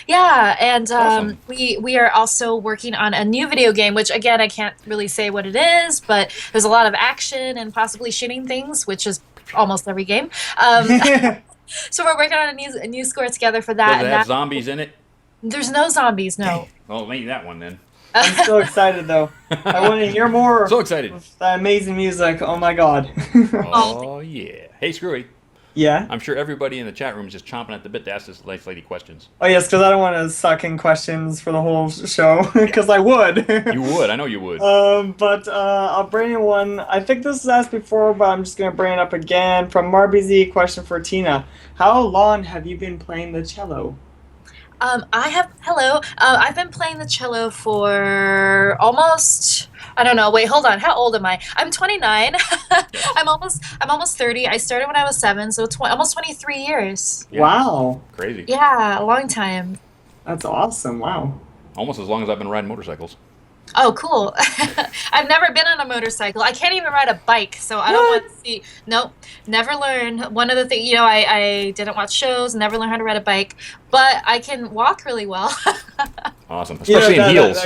Yeah, and awesome. we are also working on a new video game, which again I can't really say what it is, but there's a lot of action and possibly shooting things, which is almost every game. So we're working on a new score together for that. Does it have zombies in it? There's no zombies, no. Well, maybe that one then. I'm so excited though. I want to hear more. So excited. Of that amazing music. Oh my god. Oh yeah. Hey, Screwy. Yeah? I'm sure everybody in the chat room is just chomping at the bit to ask this nice lady questions. Oh, yes, because I don't want to suck in questions for the whole show, because I would. You would. I know you would. But I'll bring in one. I think this was asked before, but I'm just going to bring it up again. From MarBZ, question for Tina. How long have you been playing the cello? I've been playing the cello for almost, I don't know, wait, hold on, how old am I? I'm 29. I'm almost 30. I started when I was 7, so almost 23 years. Yeah. Wow. Crazy. Yeah, a long time. That's awesome. Wow. Almost as long as I've been riding motorcycles. Oh, cool. I've never been on a motorcycle. I can't even ride a bike, so I don't want to see. Nope, never learned. One of the things, I didn't watch shows, never learned how to ride a bike, but I can walk really well. Awesome, especially in heels.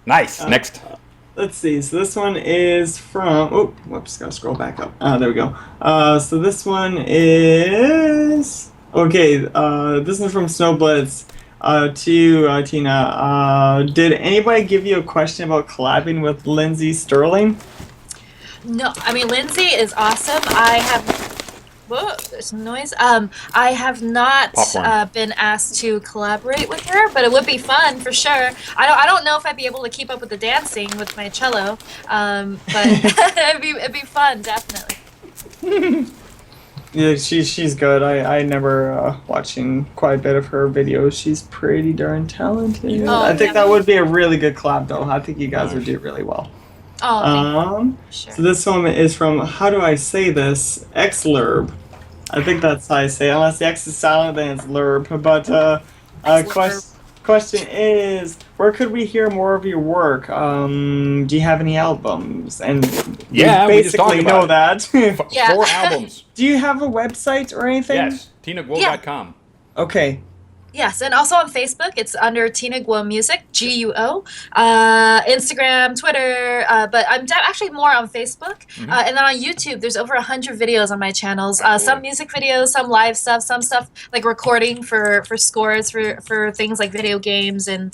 Nice. Next. Let's see. So this one is from. Oh, whoops. Gotta scroll back up. There we go. So this one is. Okay. This is from Snowblitz. To Tina, did anybody give you a question about collabing with Lindsay Sterling? No, I mean Lindsay is awesome. I have. Whoa, there's some noise. I have not been asked to collaborate with her, but it would be fun for sure. I don't know if I'd be able to keep up with the dancing with my cello, but it'd be fun, definitely. Yeah, she's good. I remember watching quite a bit of her videos. She's pretty darn talented. Oh, I think that would be a really good collab, though. I think you guys would do really well. Oh, sure. So this one is from, how do I say this? Xlurb. I think that's how I say it. Unless the X is silent, then it's Lurb. But question is, where could we hear more of your work? Do you have any albums? And yeah, we basically know that. 4 albums. Do you have a website or anything? Yes, TinaGuo.com. Okay. Yes, and also on Facebook, it's under Tina Guo Music, Guo. Instagram, Twitter, but I'm actually more on Facebook. And then on YouTube, there's over 100 videos on my channels. Some music videos, some live stuff, some stuff like recording for scores for things like video games and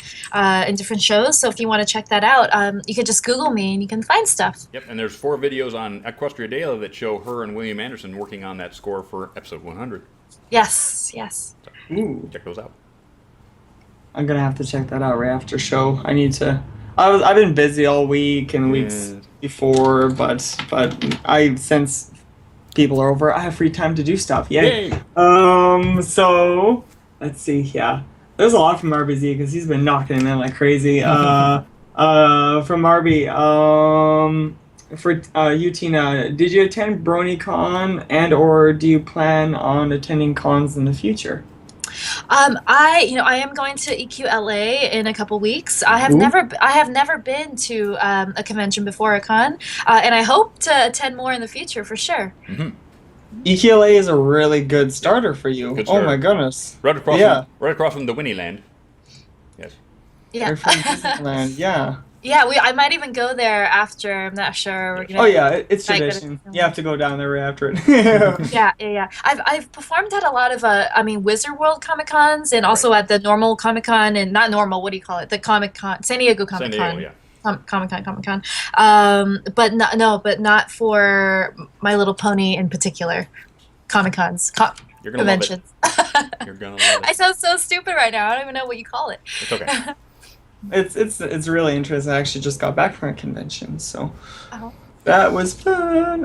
different shows. So if you want to check that out, you can just Google me and you can find stuff. Yep, and there's 4 videos on Equestria Daily that show her and William Anderson working on that score for episode 100. Yes. Ooh. Check those out. I'm gonna have to check that out right after show. I need to. I've been busy all week and weeks before, but since people are over, I have free time to do stuff. Yay! So let's see. Yeah, there's a lot from RBZ because he's been knocking them in like crazy. From RB. For you, Tina, did you attend BronyCon and/or do you plan on attending cons in the future? I am going to EQLA in a couple weeks. I have never been to a convention before a con, and I hope to attend more in the future for sure. EQLA is a really good starter for you. Good oh starter. my goodness! Right across from the Winnie Land. Yes. Yeah. You're from Disneyland. Yeah. Yeah, I might even go there after. I'm not sure. We're gonna, oh yeah, it's tradition. You have to go down there right after it. yeah. I've performed at a lot of Wizard World Comic Cons and also at the normal Comic Con and not normal. What do you call it? The Comic Con, San Diego Comic Con. Comic Con. But not for My Little Pony in particular. Comic Cons. You're gonna conventions. Love it. You're gonna love it. I sound so stupid right now. I don't even know what you call it. It's okay. It's really interesting. I actually just got back from a convention, so Oh. that was fun.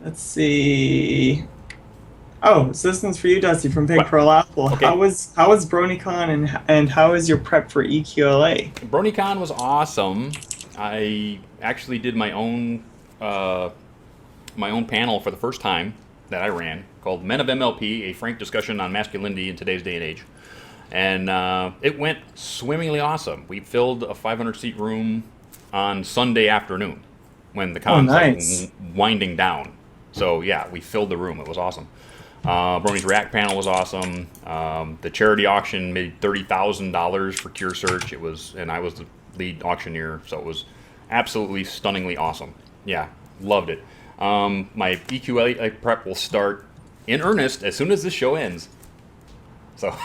Let's see. Oh, so this one's for you, Dusty, from Big What? Pearl Apple. Okay. How was BronyCon and how is your prep for EQLA? BronyCon was awesome. I actually did my own panel for the first time that I ran called Men of MLP, a frank discussion on masculinity in today's day and age. And it went swimmingly awesome. We filled a 500-seat room on Sunday afternoon when the con was winding down. So yeah, we filled the room. It was awesome. Brony's React panel was awesome. The charity auction made $30,000 for Cure Search. And I was the lead auctioneer, so it was absolutely stunningly awesome. Yeah, loved it. My EQLA prep will start in earnest as soon as this show ends. So,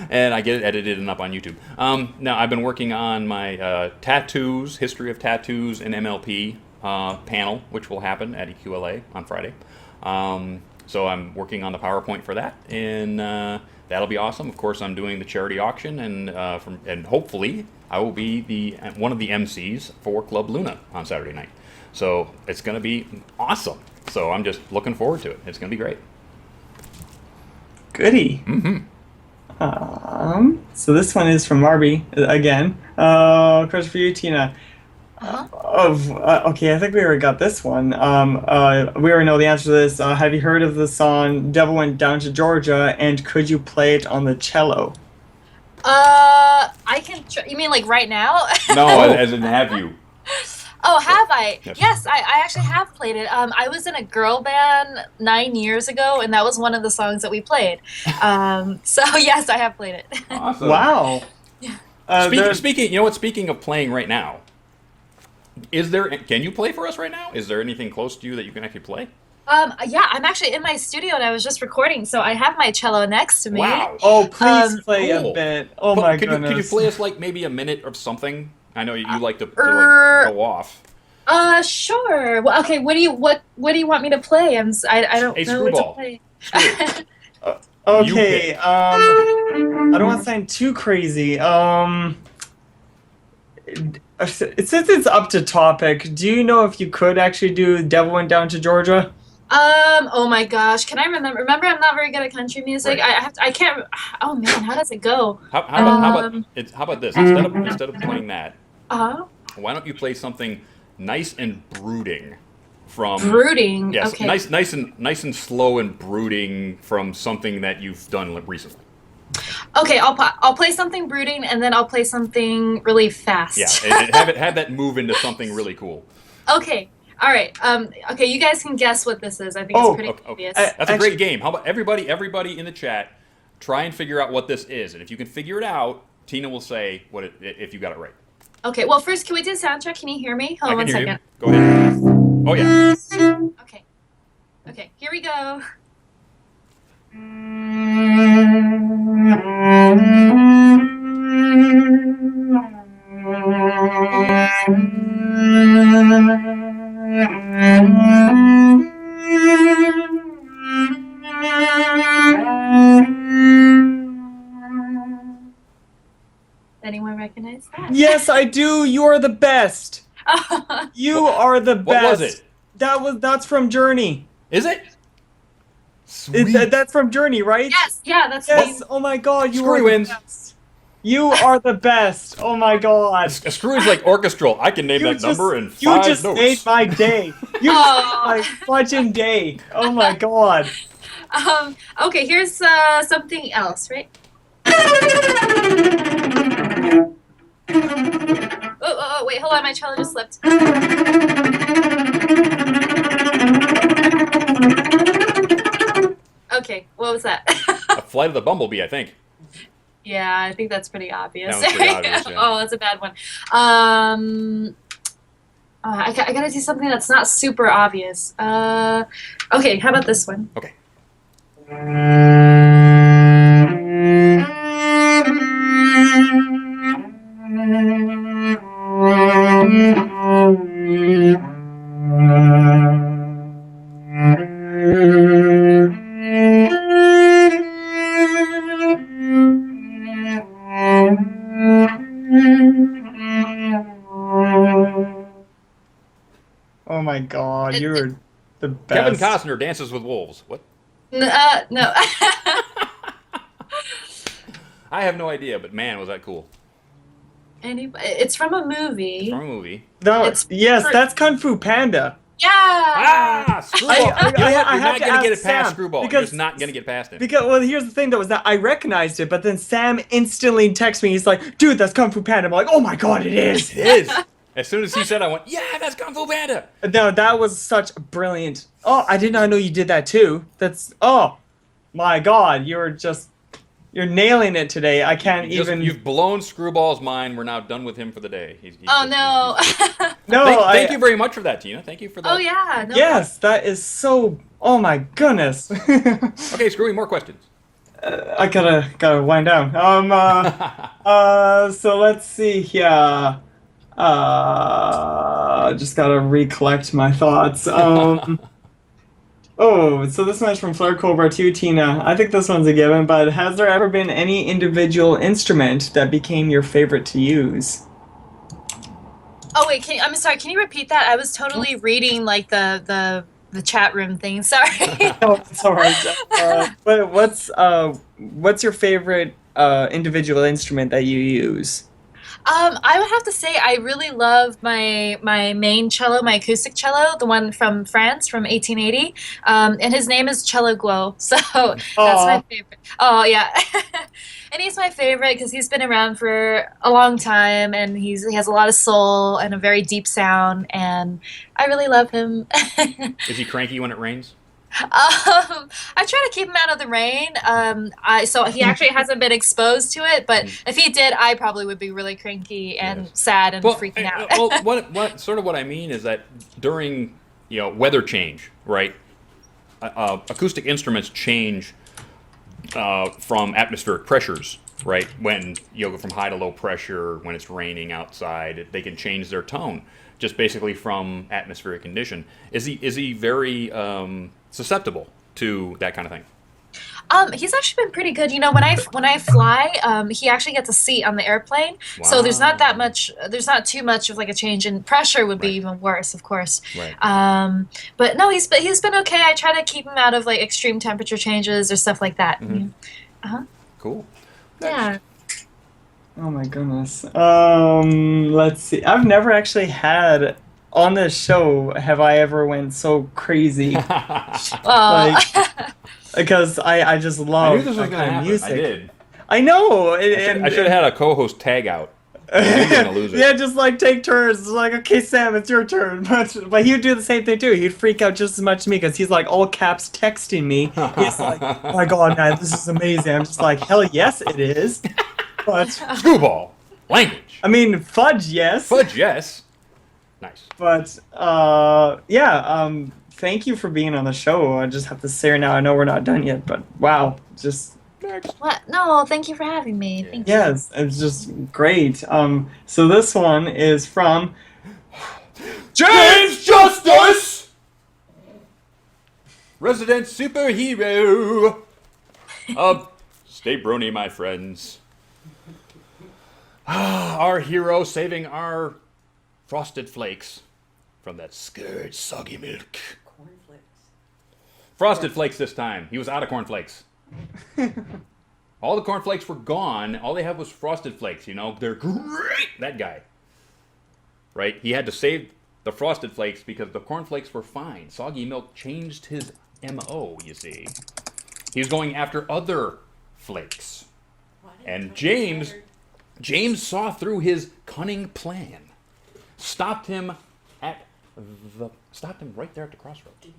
and I get it edited and up on YouTube. Now I've been working on my tattoos, history of tattoos and MLP panel, which will happen at EQLA on Friday. So I'm working on the PowerPoint for that, and that'll be awesome. Of course, I'm doing the charity auction, and hopefully I will be one of the MCs for Club Luna on Saturday night. So it's going to be awesome. So I'm just looking forward to it. It's going to be great. Goody. So this one is from Marby again. Question for you, Tina. Okay, I think we already got this one. We already know the answer to this. Have you heard of the song "Devil Went Down to Georgia"? And could you play it on the cello? I can. You mean like right now? No, as in have you? Oh, have I? Yes. Yes, I actually have played it. I was in a girl band 9 years ago, and that was one of the songs that we played. So yes, I have played it. Awesome. Wow. Speaking, you know what? Speaking of playing right now, can you play for us right now? Is there anything close to you that you can actually play? Yeah, I'm actually in my studio and I was just recording, so I have my cello next to me. Wow. Oh, please play cool. a bit. Oh my goodness. Could you play us like maybe a minute of something? I know you like to go off. Sure. Well, okay. What do you want me to play? I don't know what to play. Okay. I don't want to sound too crazy. Since it's up to topic, do you know if you could actually do "Devil Went Down to Georgia"? Oh my gosh, can I remember? Remember, I'm not very good at country music. Right. I can't. Oh man, how does it go? How about this? Instead of playing that, why don't you play something nice and brooding from brooding? Yes, okay. nice and slow and brooding from something that you've done recently. Okay, I'll play something brooding, and then I'll play something really fast. Yeah, and have that move into something really cool. Okay. All right. Okay, you guys can guess what this is. I think it's pretty obvious. That's a great game. How about everybody in the chat, try and figure out what this is, and if you can figure it out, Tina will say if you got it right. Okay. Well, first, can we do soundtrack? Can you hear me? Hold on one second. Go ahead. Oh yeah. Okay. Okay. Here we go. Anyone recognize that? Yes, I do. You are the best. You are the best. What was it? That's from Journey. Is it? Sweet. That's from Journey, right? Yes. Yeah, that's Yes. Oh my God, you Screw are wins. the best. You are the best. Oh my God. A screw is like orchestral. I can name that number in 5 You just notes. made my day. You just made my fudging day. Oh my God. Okay, here's something else, right? Oh, wait, hold on, my cello just slipped. Okay, what was that? A Flight of the Bumblebee, I think. Yeah, I think that's pretty obvious. That was pretty obvious, yeah. Oh, that's a bad one. I gotta do something that's not super obvious. Okay, how about this one? Okay. my god, you're the best. Kevin Costner dances with wolves. What? No. I have no idea, but man, was that cool. It's from a movie. From a movie. No, yes, that's Kung Fu Panda. Yeah. Ah, Screwball. You're not going to get it past Sam, Screwball. You're just not going to get past him. Because, well, here's the thing, though, is that I recognized it, but then Sam instantly texts me. He's like, dude, that's Kung Fu Panda. I'm like, oh my god, it is. It is. As soon as he said, I went, yeah, that's Kung Fu Panda. No, that was such brilliant. Oh, I did not know you did that, too. That's, oh, my god, you're nailing it today. I can't even... You've blown Screwball's mind. We're now done with him for the day. No. Thank you very much for that, Tina. Thank you for that. Oh, yeah. No yes, that is so... Oh, my goodness. Okay, Screwy, more questions. I gotta wind down. So let's see here. Just gotta recollect my thoughts. Oh, so this one's from Fleur Cobra to Tina. I think this one's a given, but has there ever been any individual instrument that became your favorite to use? Oh wait, I'm sorry. Can you repeat that? I was totally reading like the chat room thing. Sorry. Oh, it's alright. But what's your favorite individual instrument that you use? I would have to say I really love my main cello, my acoustic cello, the one from France from 1880. And his name is Tina Guo. So that's my favorite. Oh yeah. And he's my favorite because he's been around for a long time, and he has a lot of soul and a very deep sound, and I really love him. Is he cranky when it rains? I try to keep him out of the rain. So he actually hasn't been exposed to it, but if he did, I probably would be really cranky and sad and freaking out. Well, what I mean is that during weather change, right? Acoustic instruments change from atmospheric pressures, right? When you go from high to low pressure, when it's raining outside, they can change their tone just basically from atmospheric condition. Is he very susceptible to that kind of thing? He's actually been pretty good. When I fly, he actually gets a seat on the airplane. Wow. So there's not too much of like a change in pressure would be even worse, of course. Right. But no, he's been okay. I try to keep him out of like extreme temperature changes or stuff like that. Mm-hmm. Cool. Yeah. Oh my goodness. Let's see. I've never actually had on this show have I ever went so crazy. Because I just love I knew this was gonna happen. music. I did. I know. I should have had a co-host tag out. You're gonna lose it. Yeah, just like take turns. It's like, okay, Sam, it's your turn. But he would do the same thing too. He'd freak out just as much as me because he's like all caps texting me. He's like, oh my god, man, this is amazing. I'm just like, hell yes, it is. But Screwball language. I mean, fudge, yes. Fudge, yes. Nice. But thank you for being on the show. I just have to say now, I know we're not done yet, but wow, just what? No, thank you for having me. Thank you. Yes, it's just great. So this one is from James Justice, resident superhero of Stay Brony, my friends. Our hero saving our Frosted Flakes from that scared soggy milk. Cornflakes. Frosted Flakes this time. He was out of cornflakes. All the cornflakes were gone. All they had was Frosted Flakes. They're great. That guy. Right? He had to save the Frosted Flakes because the cornflakes were fine. Soggy milk changed his MO, you see. He was going after other flakes. And James saw through his cunning plan. Stopped him right there at the crossroads. Did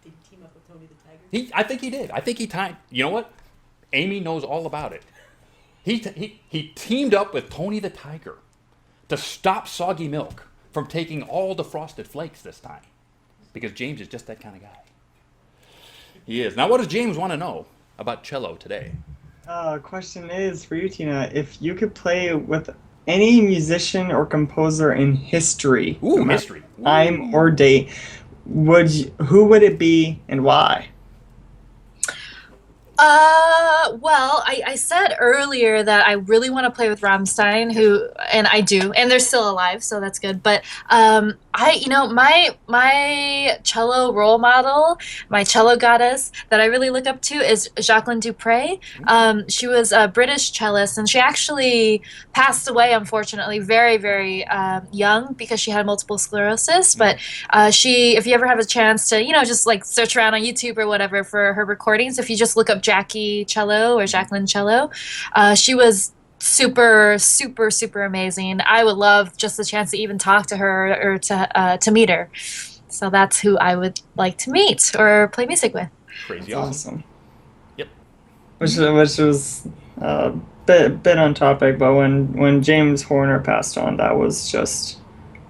he team up with Tony the Tiger? I think he did. I think he timed. You know what? Amy knows all about it. He teamed up with Tony the Tiger to stop Soggy Milk from taking all the Frosted Flakes this time, because James is just that kind of guy. He is. Now, what does James want to know about cello today? Question is for you, Tina. If you could play with any musician or composer in history, history, time or date, who would it be and why? Well, I said earlier that I really want to play with Rammstein, and I do, and they're still alive, so that's good. But my cello role model, my cello goddess that I really look up to is Jacqueline Dupre. She was a British cellist, and she actually passed away, unfortunately, very, very young because she had multiple sclerosis. But if you ever have a chance to, just like search around on YouTube or whatever for her recordings, if you just look up Jackie Cello or Jacqueline Cello, she was super, super, super amazing. I would love just the chance to even talk to her or to meet her. So that's who I would like to meet or play music with. Crazy Awesome. Yep. Which was a bit on topic, but when James Horner passed on, that was just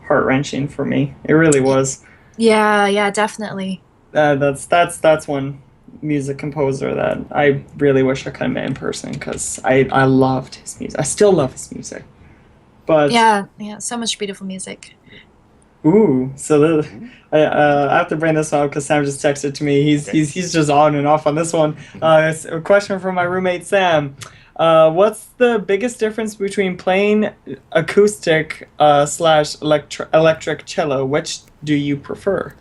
heart-wrenching for me. It really was. Yeah, definitely. That's one music composer that I really wish I could have met in person, because I loved his music. I still love his music. But yeah, so much beautiful music. Ooh, so I have to bring this up because Sam just texted to me. He's just on and off on this one. It's a question from my roommate Sam. What's the biggest difference between playing acoustic / electric cello? Which do you prefer?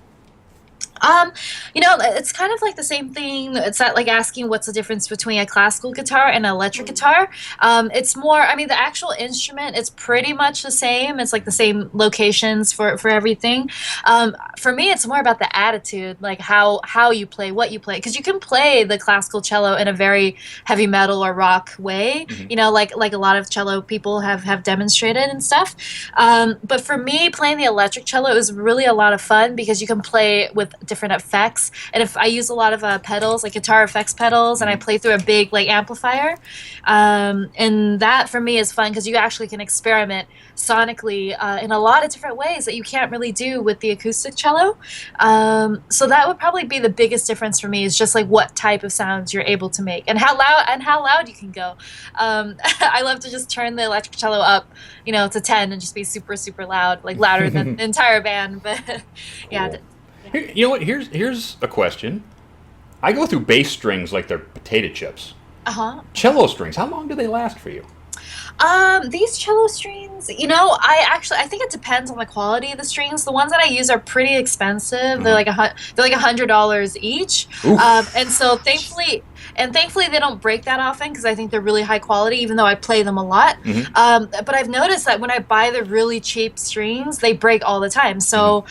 It's kind of like the same thing. It's not like asking what's the difference between a classical guitar and an electric guitar. It's more, the actual instrument is pretty much the same. It's like the same locations for everything. For me, it's more about the attitude, like how you play, what you play. Because you can play the classical cello in a very heavy metal or rock way, like a lot of cello people have demonstrated and stuff. But for me, playing the electric cello is really a lot of fun because you can play with different effects, and if I use a lot of pedals, like guitar effects pedals, and I play through a big amplifier, and that for me is fun because you actually can experiment sonically in a lot of different ways that you can't really do with the acoustic cello. So that would probably be the biggest difference for me, is just like what type of sounds you're able to make and how loud you can go. I love to just turn the electric cello up, to 10 and just be super, super loud, like louder than the entire band. But yeah. Cool. You know what? Here's a question. I go through bass strings like they're potato chips. Cello strings, how long do they last for you? These cello strings, I think it depends on the quality of the strings. The ones that I use are pretty expensive. They're like $100 each. And so thankfully they don't break that often because I think they're really high quality, even though I play them a lot. But I've noticed that when I buy the really cheap strings, they break all the time. So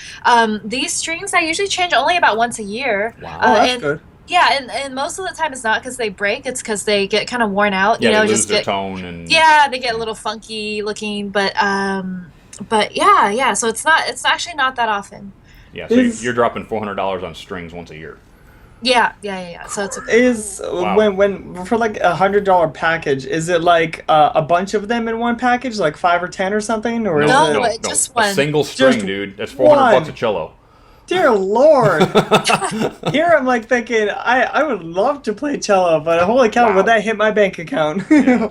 these strings I usually change only about once a year. Wow, that's good. Yeah, and most of the time it's not because they break; it's because they get kind of worn out. Yeah, they lose their tone and they get a little funky looking. But yeah. So it's actually not that often. Yeah, so you're dropping $400 on strings once a year. Yeah. So it's when for like $100 package, is it like a bunch of them in one package, like 5 or 10 or something, or no, just one. A single string, dude. That's $400 a cello. Dear Lord. Here I'm like thinking, I would love to play cello, but holy cow, would that hit my bank account? No.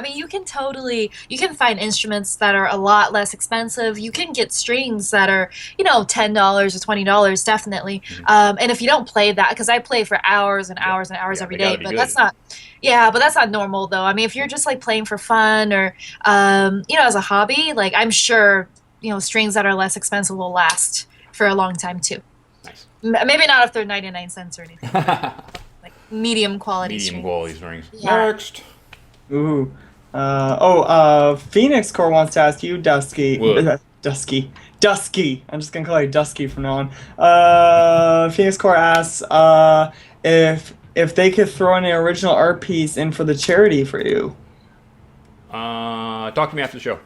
You can find instruments that are a lot less expensive. You can get strings that are, $10 or $20, definitely. And if you don't play that, because I play for hours and hours and hours every day, but that's not normal though. If you're just like playing for fun or, as a hobby, like I'm sure, strings that are less expensive will last for a long time too. Nice. Maybe not if they're 99 cents or anything. Like medium quality strings. Yeah. Next. Ooh. Phoenix Core wants to ask you, Dusky. Dusky. I'm just gonna call you Dusky from now on. Phoenix Core asks if they could throw in an original art piece in for the charity for you. Talk to me after the show.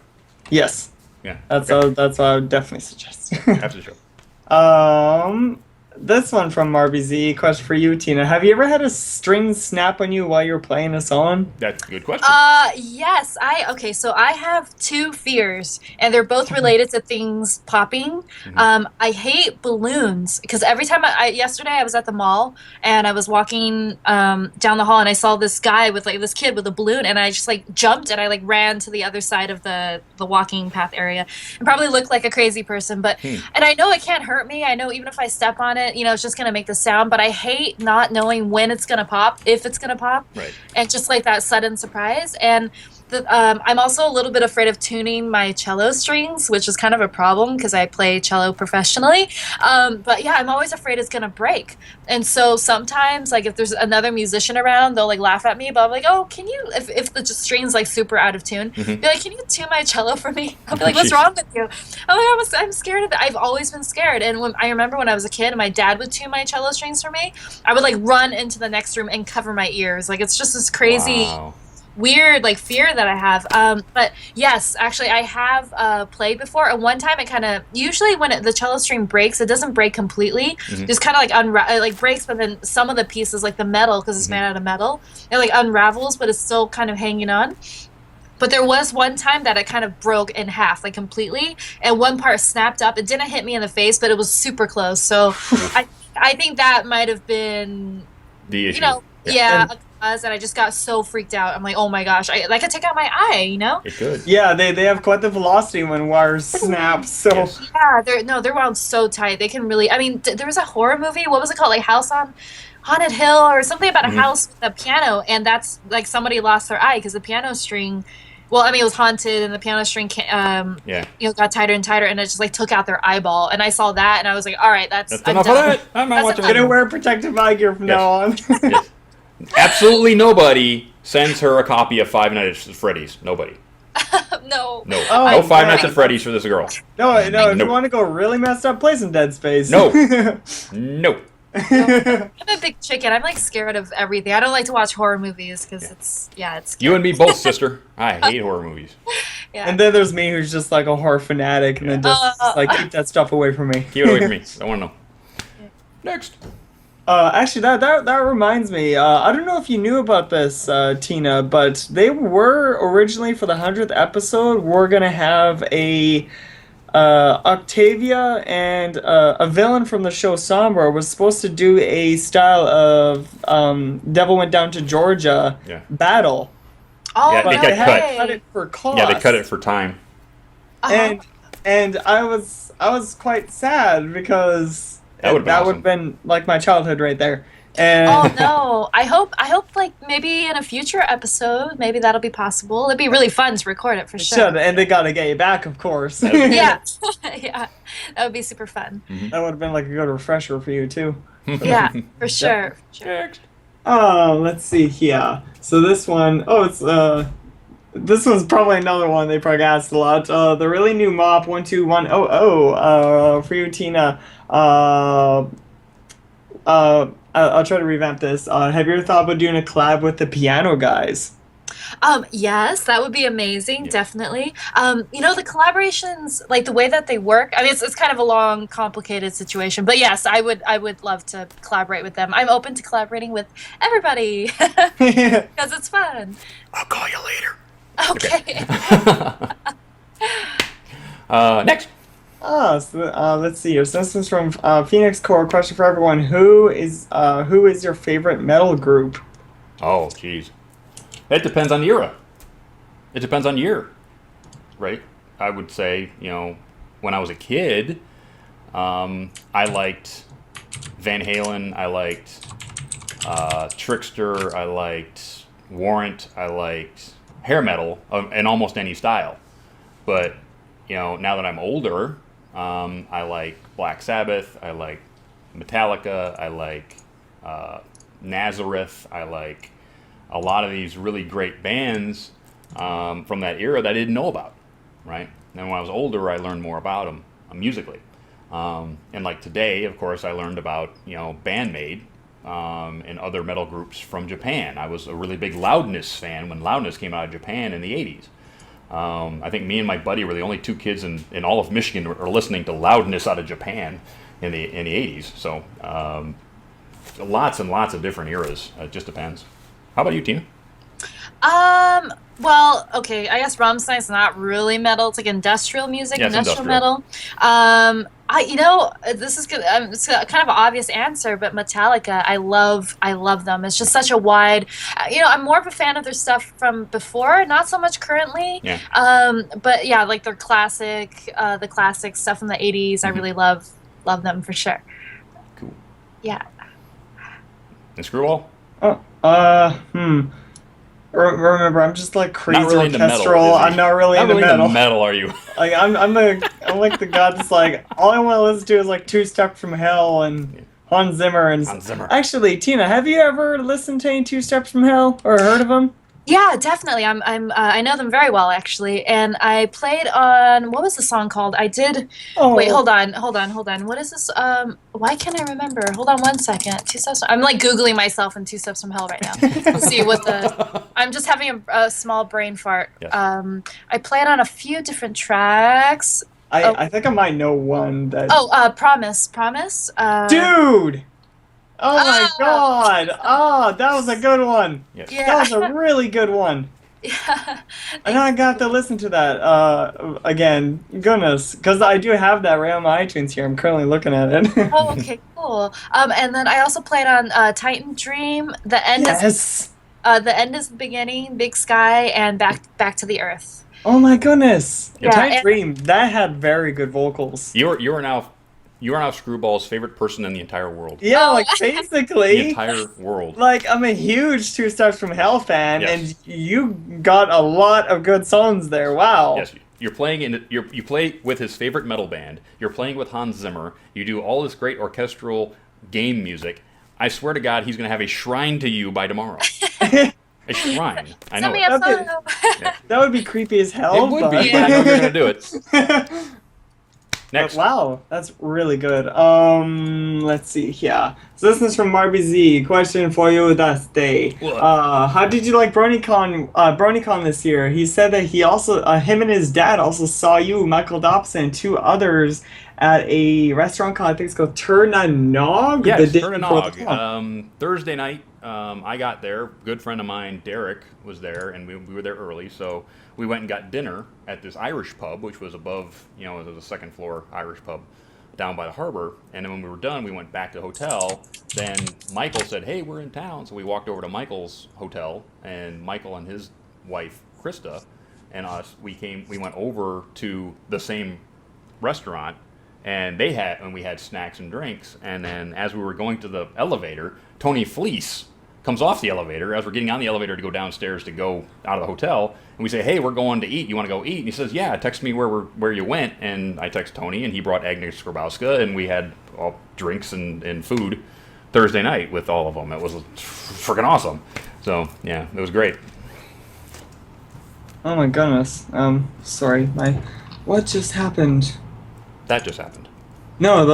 Yes. Yeah. That's what I would definitely suggest. After the show. This one from RBZ, question for you, Tina. Have you ever had a string snap on you while you were playing a song? That's a good question. Yes. So I have 2 fears, and they're both related to things popping. I hate balloons because every time yesterday I was at the mall and I was walking down the hall and I saw this guy with like this kid with a balloon, and I just like jumped and I like ran to the other side of the walking path area and probably looked like a crazy person, but and I know it can't hurt me. I know even if I step on it instrument, it's just gonna make the sound. But I hate not knowing when it's gonna pop, if it's gonna pop, Right. and just like that sudden surprise. And I'm also a little bit afraid of tuning my cello strings, which is kind of a problem because I play cello professionally. But yeah, I'm always afraid it's gonna break. And so sometimes, like if there's another musician around, they'll like laugh at me. But I'm like, oh, can you? If the string's like super out of tune, be like, can you tune my cello for me? I'll be like, what's wrong with you? I'm scared of it. I've always been scared. And I remember when I was a kid, and my dad would tune my cello strings for me, I would like run into the next room and cover my ears. Like it's just this crazy. Wow. Weird like fear that I have, but yes, actually I have played before, and one time it kind of, usually when the cello string breaks, it doesn't break completely, just kind of like it like breaks, but then some of the pieces, like the metal, because it's made out of metal, it like unravels, but it's still kind of hanging on. But there was one time that it kind of broke in half, like completely, and one part snapped up. It didn't hit me in the face, but it was super close. So I think that might have been The issue. Yeah, and I just got so freaked out. I'm like, oh my gosh, I could take out my eye, It could. Yeah, they have quite the velocity when wires snap. So Yes. Yeah, they're wound so tight. They can really. I mean, there was a horror movie. What was it called? Like House on Haunted Hill or something about a house with a piano, and that's like somebody lost their eye because the piano string. Well, I mean, it was haunted, and the piano string, got tighter and tighter, and it just like took out their eyeball. And I saw that, and I was like, all right, that's enough of that. I'm not watching I'm gonna wear protective eye gear from now on. Yes. Absolutely nobody sends her a copy of Five Nights at Freddy's. Nobody. No. No. Oh, no Five no. Nights at Freddy's for this girl. No, if Nope. you want to go really messed up, play some Dead Space. No. No. I'm a big chicken. I'm like scared of everything. I don't like to watch horror movies because it's You and me both, sister. I hate horror movies. yeah. And then there's me, who's just like a horror fanatic, and then just like keep that stuff away from me. Keep it away from me. I want to know. Next. Actually, that reminds me. I don't know if you knew about this, Tina, but they were originally for the 100th episode. We're gonna have a Octavia and a villain from the show Sombra was supposed to do a style of Devil Went Down to Georgia battle. Oh, Yeah, they no got way. cut. Cut it for cost. Yeah, they cut it for time. And I was quite sad because That would've been that awesome. would have been like my childhood right there. And Oh no! I hope like maybe in a future episode, maybe that'll be possible. It'd be really fun to record it for sure. should, and they gotta get you back, of course. Yeah, yeah, that would be super fun. That would have been like a good refresher for you too. Yeah, for sure. Next. Oh, let's see here. So this one, this one's probably another one they probably asked a lot. The really new mop 12100 for you, Tina. I'll try to revamp this. Have you ever thought about doing a collab with the piano guys? Yes, that would be amazing, definitely. The collaborations, like the way that they work, I mean, it's kind of a long, complicated situation, but yes, I would love to collaborate with them. I'm open to collaborating with everybody because it's fun. I'll call you later. Okay. Next. Let's see here. So this is from Phoenix Core. Question for everyone: Who is your favorite metal group? Oh, jeez. It depends on the era. It depends on year, right? I would say, when I was a kid, I liked Van Halen. I liked Trickster. I liked Warrant. I liked hair metal in almost any style. But now that I'm older, I like Black Sabbath. I like Metallica. I like Nazareth. I like a lot of these really great bands from that era that I didn't know about, right? And when I was older, I learned more about them musically. And like today, of course, I learned about, Bandmate and other metal groups from Japan. I was a really big Loudness fan when Loudness came out of Japan in the 80s. I think me and my buddy were the only two kids in all of Michigan who are listening to Loudness out of Japan in the 80s. So lots and lots of different eras. It just depends. How about you, Tina? Well, okay, I guess Rammstein's not really metal. It's like industrial music, Yeah, it's industrial industrial. metal. This is it's kind of an obvious answer, but Metallica, I love them. It's just such a wide, I'm more of a fan of their stuff from before, not so much currently. Yeah. But yeah, like their classic, the classic stuff from the 80s. I really love them for sure. Cool. Yeah. And Screwball? Remember, I'm just like crazy Not really into metal, orchestral. is he? I'm not really into metal. Metal, are you? Like I'm like the guy that's like all I want to listen to is like Two Steps from Hell and Hans Zimmer and. Hans Zimmer. Actually, Tina, have you ever listened to any Two Steps from Hell or heard of them? Yeah, definitely. I know them very well actually, and I played on what was the song called? I did. Oh. Wait, hold on. What is this? Why can't I remember? Hold on one second. Two steps. I'm like googling myself in Two Steps from Hell right now to see what the. I'm just having a small brain fart. Yes. I played on a few different tracks. I think I might know one that. Oh, Promise. Dude! Oh my Oh. God! Oh, that was a good one. Yes. Yeah. That was a really good one. Yeah. And I got to listen to that again. Goodness, because I do have that right on my iTunes here. I'm currently looking at it. Oh, okay, cool. And then I also played on Titan Dream. The end is the end is the beginning. Big Sky and Back to the Earth. Oh my goodness! Yeah, Titan and- Dream, that had very good vocals. You are now Screwball's favorite person in the entire world. Yeah, like The basically. entire world. Like, I'm a huge Two Steps from Hell fan, Yes. and you got a lot of good songs there. Wow. Yes, you're playing you play with his favorite metal band. You're playing with Hans Zimmer. You do all this great orchestral game music. I swear to God, he's going to have a shrine to you by tomorrow. A shrine. I know. Send me It. a Okay. photo. That would be creepy as hell. It would but... be. But I know you're going to do it. Next. Wow, that's really good. Let's see here. So this is from RBZ. Question for you, Dusty. What? How did you like BronyCon this year? He said that he also, him and his dad also saw you, Michael Dobson, and two others at a restaurant called, I think it's called Turnanog. Yes, the day before the con. Turnanog. Thursday night, I got there. Good friend of mine, Derek, was there, and we were there early, so we went and got dinner at this Irish pub, which was above, it was a second floor Irish pub down by the harbor. And then when we were done, we went back to the hotel. Then Michael said, "Hey, we're in town." So we walked over to Michael's hotel, and Michael and his wife, Krista, and us, we went over to the same restaurant, and we had snacks and drinks. And then as we were going to the elevator, Tony Fleece comes off the elevator as we're getting on the elevator to go downstairs to go out of the hotel, and we say, "Hey, we're going to eat. You want to go eat?" And he says, "Yeah, text me where you went." And I text Tony, and he brought Agnes Skrbowska, and we had all drinks and food Thursday night with all of them. It was freaking awesome. So yeah, it was great. Oh my goodness. Sorry, what just happened? That just happened. No,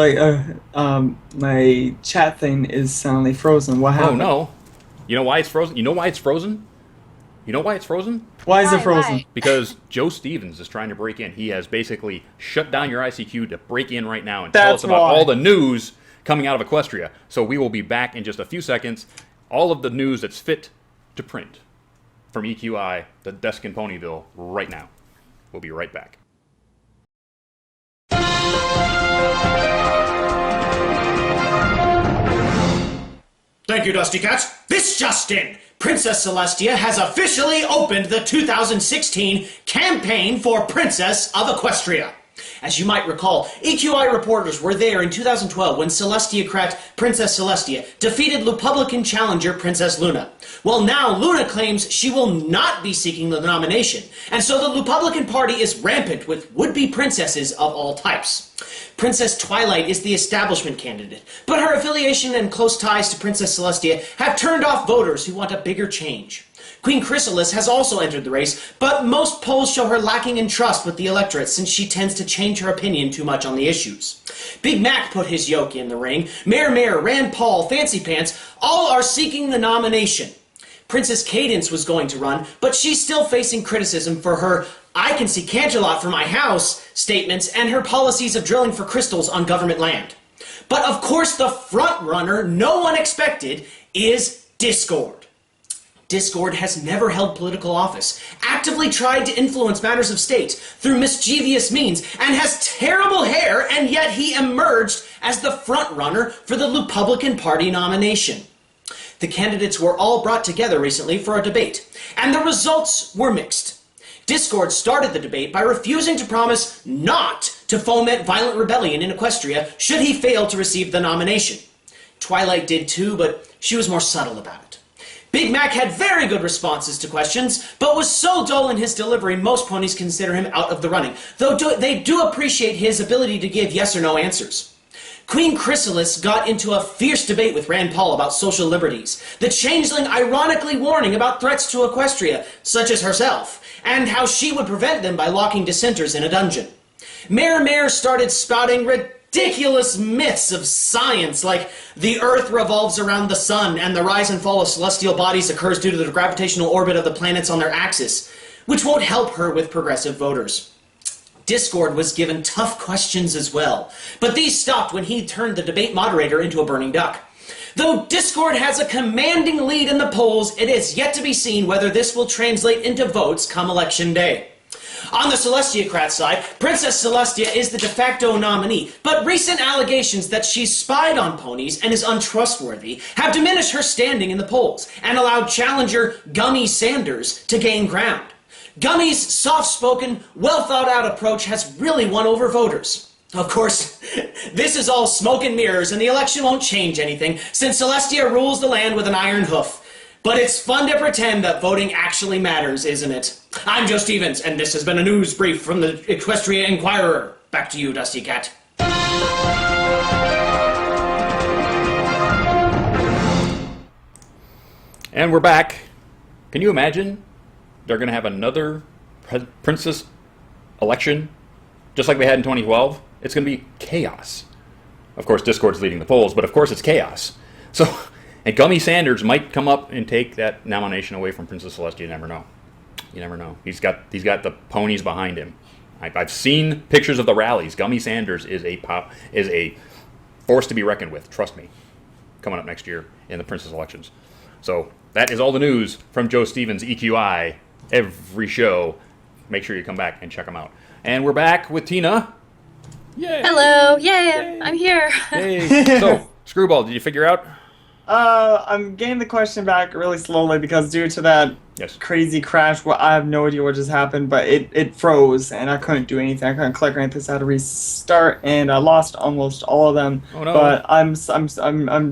my chat thing is suddenly frozen. What Oh happened? no! You know why it's frozen? You know why it's frozen? You know why it's frozen? Why is it Why? frozen? Why? Because Joe Stevens is trying to break in. He has basically shut down your ICQ to break in right now and tell us That's about why. all the news coming out of Equestria. So we will be back in just a few seconds. All of the news that's fit to print from EQI, the desk in Ponyville, right now. We'll be right back. Thank you, Dustykatt. This just in. Princess Celestia has officially opened the 2016 campaign for Princess of Equestria. As you might recall, EQI reporters were there in 2012 when Celestiacrat Princess Celestia defeated Lupublican challenger Princess Luna. Well, now Luna claims she will not be seeking the nomination, and so the Lupublican Party is rampant with would-be princesses of all types. Princess Twilight is the establishment candidate, but her affiliation and close ties to Princess Celestia have turned off voters who want a bigger change. Queen Chrysalis has also entered the race, but most polls show her lacking in trust with the electorate since she tends to change her opinion too much on the issues. Big Mac put his yoke in the ring. Mayor, Rand Paul, Fancy Pants, all are seeking the nomination. Princess Cadence was going to run, but she's still facing criticism for her "I can see Canterlot from my house" statements and her policies of drilling for crystals on government land. But of course the front runner no one expected is Discord. Discord has never held political office, actively tried to influence matters of state through mischievous means, and has terrible hair, and yet he emerged as the front runner for the Lupublican Party nomination. The candidates were all brought together recently for a debate, and the results were mixed. Discord started the debate by refusing to promise not to foment violent rebellion in Equestria should he fail to receive the nomination. Twilight did too, but she was more subtle about it. Big Mac had very good responses to questions, but was so dull in his delivery most ponies consider him out of the running, though they do appreciate his ability to give yes or no answers. Queen Chrysalis got into a fierce debate with Rand Paul about social liberties, the changeling ironically warning about threats to Equestria, such as herself, and how she would prevent them by locking dissenters in a dungeon. Mayor started spouting ridiculous myths of science, like the Earth revolves around the sun and the rise and fall of celestial bodies occurs due to the gravitational orbit of the planets on their axis, which won't help her with progressive voters. Discord was given tough questions as well, but these stopped when he turned the debate moderator into a burning duck. Though Discord has a commanding lead in the polls, it is yet to be seen whether this will translate into votes come election day. On the Celestiacrat side, Princess Celestia is the de facto nominee, but recent allegations that she's spied on ponies and is untrustworthy have diminished her standing in the polls and allowed challenger Gummy Sanders to gain ground. Gummy's soft-spoken, well-thought-out approach has really won over voters. Of course, this is all smoke and mirrors, and the election won't change anything, since Celestia rules the land with an iron hoof. But it's fun to pretend that voting actually matters, isn't it? I'm Joe Stevens, and this has been a news brief from the Equestria Inquirer. Back to you, Dustykatt. And we're back. Can you imagine? They're going to have another princess election, just like they had in 2012. It's going to be chaos. Of course, Discord's leading the polls, but of course it's chaos. So, and Gummy Sanders might come up and take that nomination away from Princess Celestia. You never know. You never know. He's got the ponies behind him. I've seen pictures of the rallies. Gummy Sanders is a force to be reckoned with. Trust me. Coming up next year in the princess elections. So that is all the news from Joe Stevens, EQI. Every show. Make sure you come back and check them out. And we're back with Tina. Yay! Hello! Yay! I'm here. Yay! So, Screwball, did you figure out? I'm getting the question back really slowly because due to that crazy crash, I have no idea what just happened, but it froze and I couldn't do anything. I couldn't click or anything, so I had to restart, and I lost almost all of them. Oh no! But I'm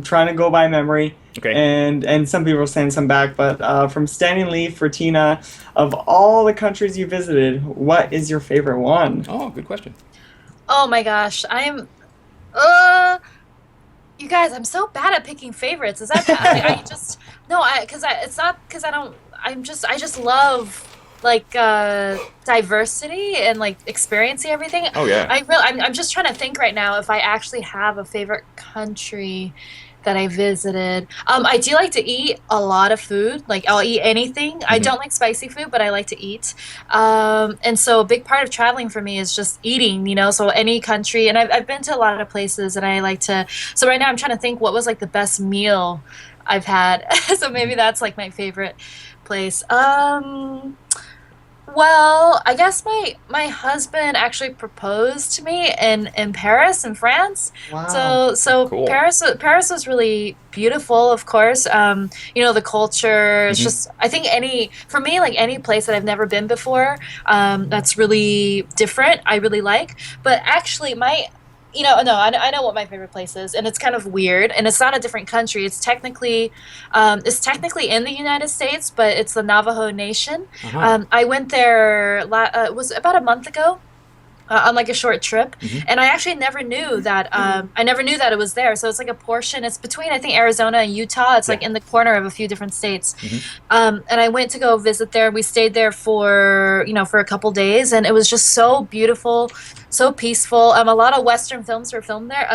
trying to go by memory. Okay. And some people are saying some back, but from Standing Leaf for Tina, of all the countries you visited, what is your favorite one? Oh, good question. Oh my gosh, you guys, I'm so bad at picking favorites. Is that bad? I just love like diversity and like experiencing everything. Oh yeah. I'm just trying to think right now if I actually have a favorite country that I visited. I do like to eat a lot of food. Like I'll eat anything. I don't like spicy food, but I like to eat. And so a big part of traveling for me is just eating, you know, so any country. And I've been to a lot of places and I like to, so right now I'm trying to think what was like the best meal I've had. So maybe that's like my favorite place. Well, I guess my husband actually proposed to me in Paris, in France. Wow. So Cool. Paris was really beautiful, of course. You know, the culture. It's just, I think for me, like any place that I've never been before, that's really different. I really like. But actually, I know what my favorite place is, and it's kind of weird, and it's not a different country. It's technically in the United States, but it's the Navajo Nation. I went there. It was about a month ago. On like a short trip, and I actually never knew that. It was there. So it's like a portion. It's between, I think, Arizona and Utah. It's like in the corner of a few different states. And I went to go visit there. We stayed there for a couple days, and it was just so beautiful, so peaceful. A lot of Western films were filmed there.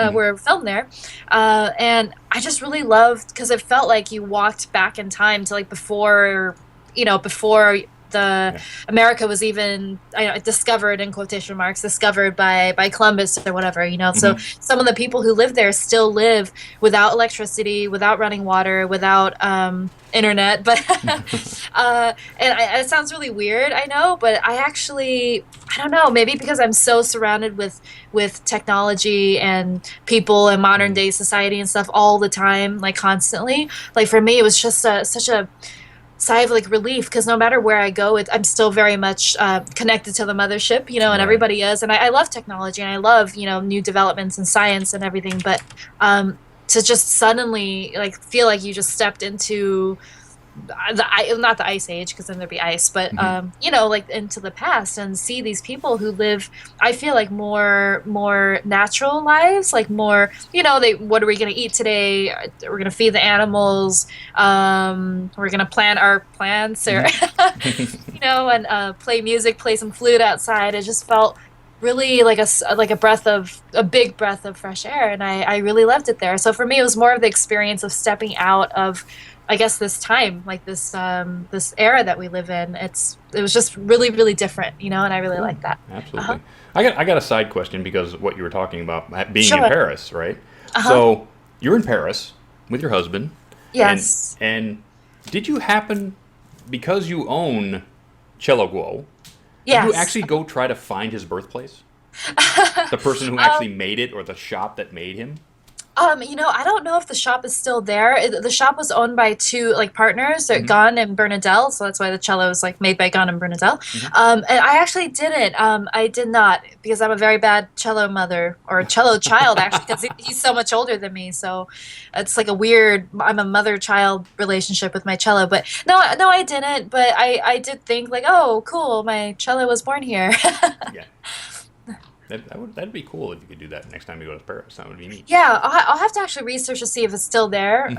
And I just really loved, because it felt like you walked back in time to like before America was even discovered, in quotation marks, discovered by Columbus or whatever, So some of the people who live there still live without electricity, without running water, without internet. But it sounds really weird, I know, but I don't know, maybe because I'm so surrounded with technology and people and modern day society and stuff all the time, like constantly. Like for me, it was just such a sigh of like relief, because no matter where I go, I'm still very much connected to the mothership, and everybody is, and I love technology and I love new developments in science and everything, but to just suddenly like feel like you just stepped into not the ice age, because then there'd be ice, but you know, like into the past, and see these people who live, I feel like more natural lives, like more, you know, what are we gonna eat today? We're gonna feed the animals, we're gonna plant our plants, or you know, and play music, play some flute outside. It just felt really like a big breath of fresh air, and I really loved it there. So for me, it was more of the experience of stepping out of, I guess, this time, like this era that we live in. It was just really, really different, you know, and I really like that. Absolutely. I got a side question, because what you were talking about being Sure. in Paris, right? So you're in Paris with your husband. Yes. And did you happen, because you own Tina Guo, Yes. did you actually go try to find his birthplace? The person who actually made it, or the shop that made him? You know, I don't know if the shop is still there. The shop was owned by two like partners, Gunn and Bernadelle, so that's why the cello is like made by Gunn and Bernadelle. And I actually didn't. I did not, because I'm a very bad cello mother, or cello child actually, because he's so much older than me. So it's like I'm a mother-child relationship with my cello. But no, I didn't. But I did think like, oh, cool, my cello was born here. Yeah. That'd be cool if you could do that next time you go to Paris. That would be neat. Yeah, I'll have to actually research to see if it's still there.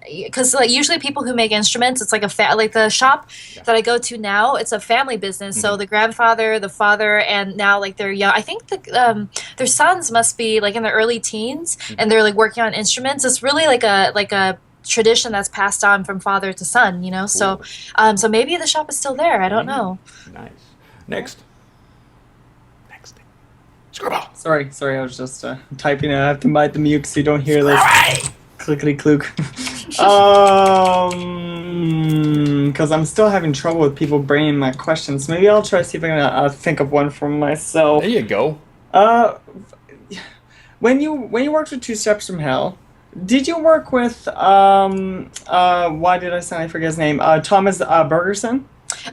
Because like usually people who make instruments, it's like like the shop that I go to now, it's a family business. So the grandfather, the father, and now like their young, I think their sons must be like in their early teens, and they're like working on instruments. It's really like a tradition that's passed on from father to son, you know. Cool. So maybe the shop is still there. I don't know. Nice. Next. Screwball. Sorry, I was just typing. I have to bite the mute so you don't hear this clickety clook. Because I'm still having trouble with people bringing my questions. Maybe I'll try to see if I can think of one for myself. There you go. When you worked with Two Steps from Hell, did you work with why did I forget his name? Thomas Bergerson?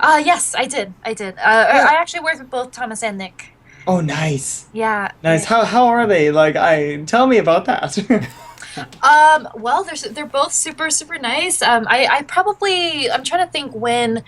Yes, I did. I actually worked with both Thomas and Nick. Oh, nice. Yeah. Nice. How are they? Like, tell me about that. Well, they're both super, super nice. I'm trying to think when.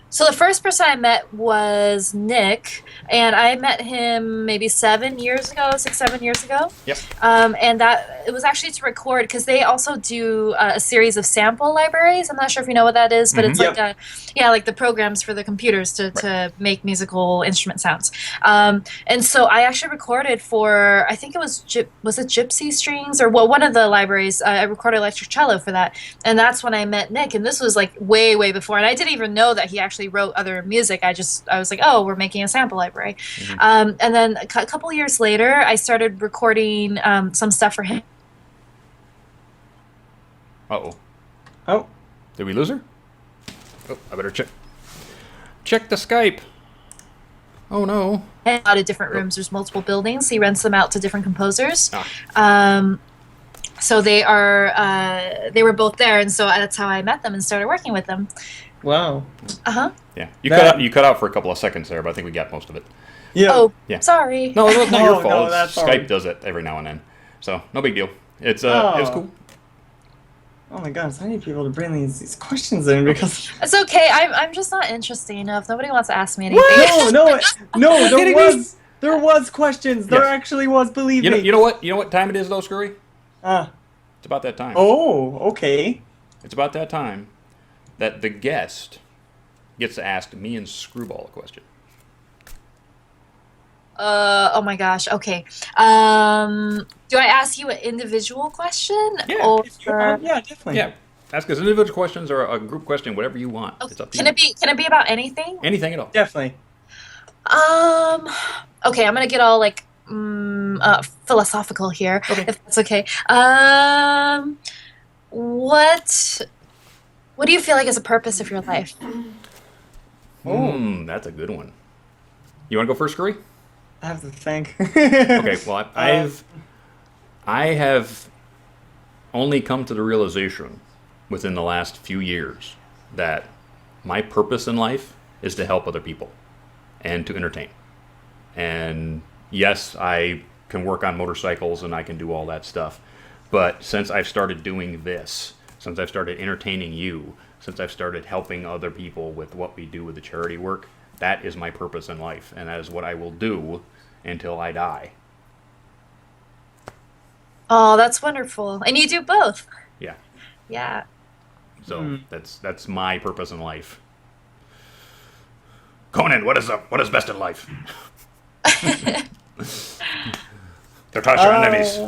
So the first person I met was Nick, and I met him maybe 7 years ago, 6-7 years ago. Yep. And that it was actually to record, because they also do a series of sample libraries. I'm not sure if you know what that is, but it's like like the programs for the computers to make musical instrument sounds. And so I actually recorded for, I think it was Gypsy Strings, or one of the libraries. I recorded electric cello for that, and that's when I met Nick. And this was like way, way before, and I didn't even know that he actually wrote other music. I was like, oh, we're making a sample library. And then a couple years later, I started recording some stuff for him. Oh, did we lose her? Oh, I better check the Skype. Oh no. A lot of different rooms. There's multiple buildings. He rents them out to different composers. So they were both there, and so that's how I met them and started working with them. Wow. Yeah, you cut out for a couple of seconds there, but I think we got most of it. Yeah. Oh, yeah. Sorry. No, it's not your fault. that's Skype does it every now and then, so no big deal. It was cool. Oh my gosh, I need people to bring these questions in, because It's okay. I'm just not interesting enough. Nobody wants to ask me anything. no, there was questions. There actually was. Believe me. You know what time it is though, Screwy? It's about that time. Oh, okay. It's about that time that the guest gets to ask me and Screwball a question. Oh my gosh. Okay. Do I ask you an individual question? Yeah. Or Yeah, definitely. Yeah. Ask us individual questions or a group question, whatever you want. It's up to you. Can it be about anything? Anything at all. Definitely. Okay, I'm gonna get all like philosophical here, if that's okay. What do you feel like is the purpose of your life? That's a good one. You want to go first, Screwy? I have to think. Okay, well, I have only come to the realization within the last few years that my purpose in life is to help other people and to entertain. And yes, I can work on motorcycles and I can do all that stuff, But since I've started doing this, since I've started entertaining you, since I've started helping other people with what we do with the charity work, that is my purpose in life, and that is what I will do until I die. Oh, that's wonderful. And you do both. Yeah. Yeah. So that's my purpose in life. Conan, what is best in life? To crush your enemies,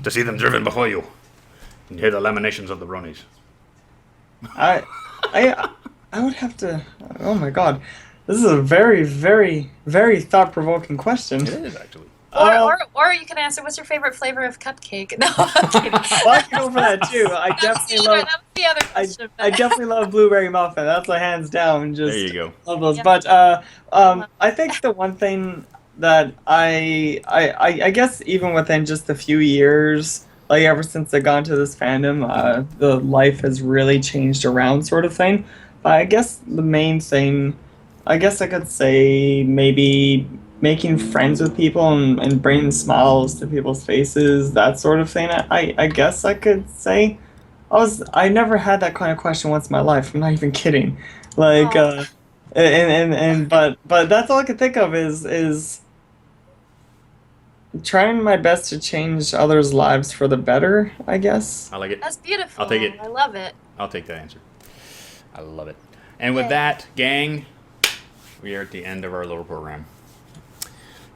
to see them driven before you, and hear the lamentations of the bronies. I would have to. Oh my god, this is a very, very, very thought-provoking question. It is actually. Or you can answer, what's your favorite flavor of cupcake? No, I'm kidding. Well, I can go for that too. I the other question. I definitely love blueberry muffin. That's a hands down. Just There you go. love those. Yeah. But I think the one thing that I guess even within just a few years, like ever since I got into this fandom, the life has really changed around, sort of thing. But I guess the main thing, I guess I could say maybe making friends with people and bringing smiles to people's faces, that sort of thing. I guess I could say I never had that kind of question once in my life. I'm not even kidding. Like but that's all I could think of is trying my best to change others' lives for the better, I guess. I like it. That's beautiful. I'll take it. I love it. I'll take that answer. I love it. And with that, gang, we are at the end of our little program.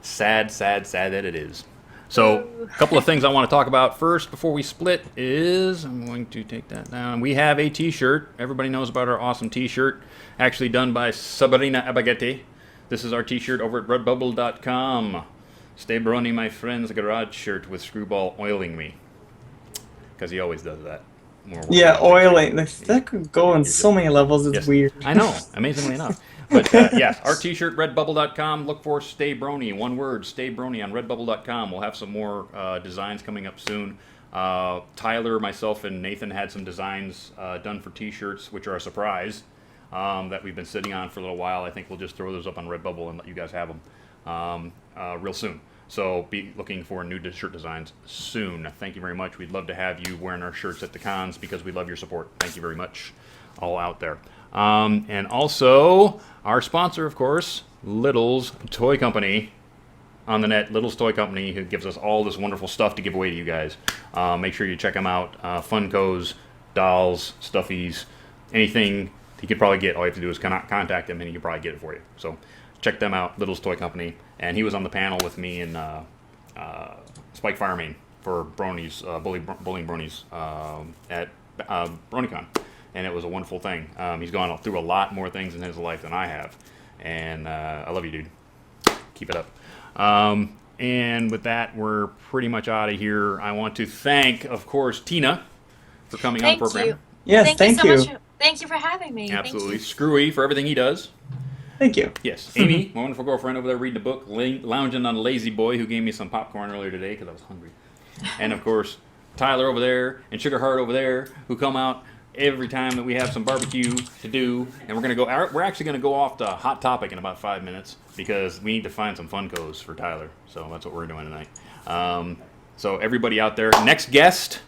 Sad that it is. So, a couple of things I want to talk about first before we split is, I'm going to take that down. We have a t-shirt. Everybody knows about our awesome t-shirt, actually done by Sabrina Abaghetti. This is our t-shirt over at redbubble.com. Stay Brony, my friend's garage shirt with Screwball oiling me. Because he always does that. Yeah, oiling. That could go on so many levels, it's weird. I know, amazingly enough. But yes, our t-shirt, redbubble.com. Look for Stay Brony, one word, Stay Brony on redbubble.com. We'll have some more designs coming up soon. Tyler, myself, and Nathan had some designs done for t-shirts, which are a surprise, that we've been sitting on for a little while. I think we'll just throw those up on Redbubble and let you guys have them real soon. So be looking for new shirt designs soon. Thank you very much. We'd love to have you wearing our shirts at the cons because we love your support. Thank you very much, all out there. And also, our sponsor, of course, Little's Toy Company on the net. Little's Toy Company, who gives us all this wonderful stuff to give away to you guys. Make sure you check them out. Funkos, dolls, stuffies, anything you could probably get. All you have to do is contact them and he can probably get it for you. So check them out, Little's Toy Company. And he was on the panel with me and Spike Firemain for Brony's, Bullying Brony's at BronyCon. And it was a wonderful thing. He's gone through a lot more things in his life than I have. And I love you, dude. Keep it up. And with that, we're pretty much out of here. I want to thank, of course, Tina for coming on the program. You. Yes, thank you. So much. Thank you for having me. Absolutely. Thank you. Screwy for everything he does. Thank you. Yes. Amy, my wonderful girlfriend over there reading the book, lounging on Lazy Boy, who gave me some popcorn earlier today because I was hungry. And, of course, Tyler over there and Sugar Heart over there, who come out every time that we have some barbecue to do. And we're actually going to go off to Hot Topic in about 5 minutes because we need to find some Funkos for Tyler. So that's what we're doing tonight. So everybody out there, next guest,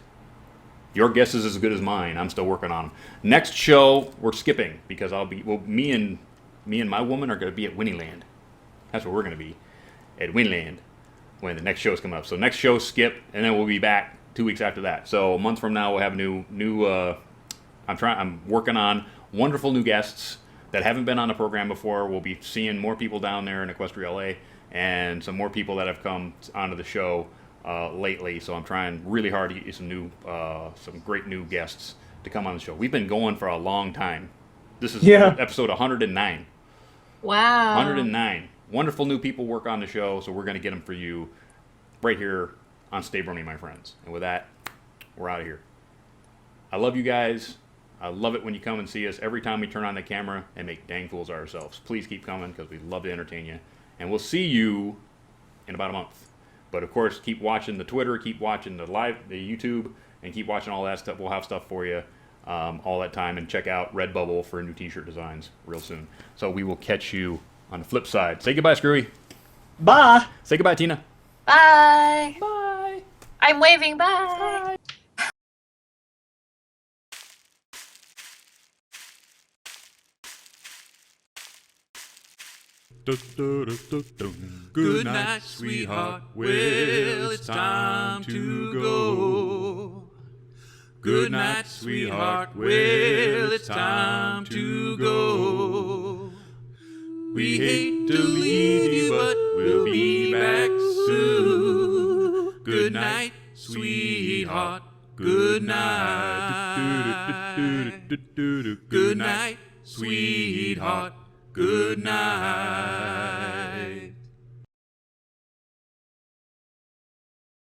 your guess is as good as mine. I'm still working on them. Next show, we're skipping because me and my woman are going to be at Winnieland. That's where we're going to be, at Winnieland, when the next show's coming up. So next show, skip, and then we'll be back 2 weeks after that. So a month from now, we'll have new. I'm working on wonderful new guests that haven't been on the program before. We'll be seeing more people down there in Equestria, LA, and some more people that have come onto the show lately. So I'm trying really hard to get you some great new guests to come on the show. We've been going for a long time. This is episode 109. Wow. 109. Wonderful new people work on the show, so we're going to get them for you right here on Stay Brony, my friends. And with that, we're out of here. I love you guys. I love it when you come and see us every time we turn on the camera and make dang fools of ourselves. Please keep coming because we love to entertain you. And we'll see you in about a month. But, of course, keep watching the Twitter, keep watching the YouTube, and keep watching all that stuff. We'll have stuff for you all that time. And check out Redbubble for new t-shirt designs real soon. So we will catch you on the flip side. Say goodbye, Screwy. Bye. Say goodbye, Tina. Bye. Bye. I'm waving. Bye. Good night, sweetheart. Well, it's time to go. Good night, sweetheart. Well, it's time to go. We hate to leave you, but we'll be back soon. Good night, sweetheart. Good night. Good night, sweetheart. Good night.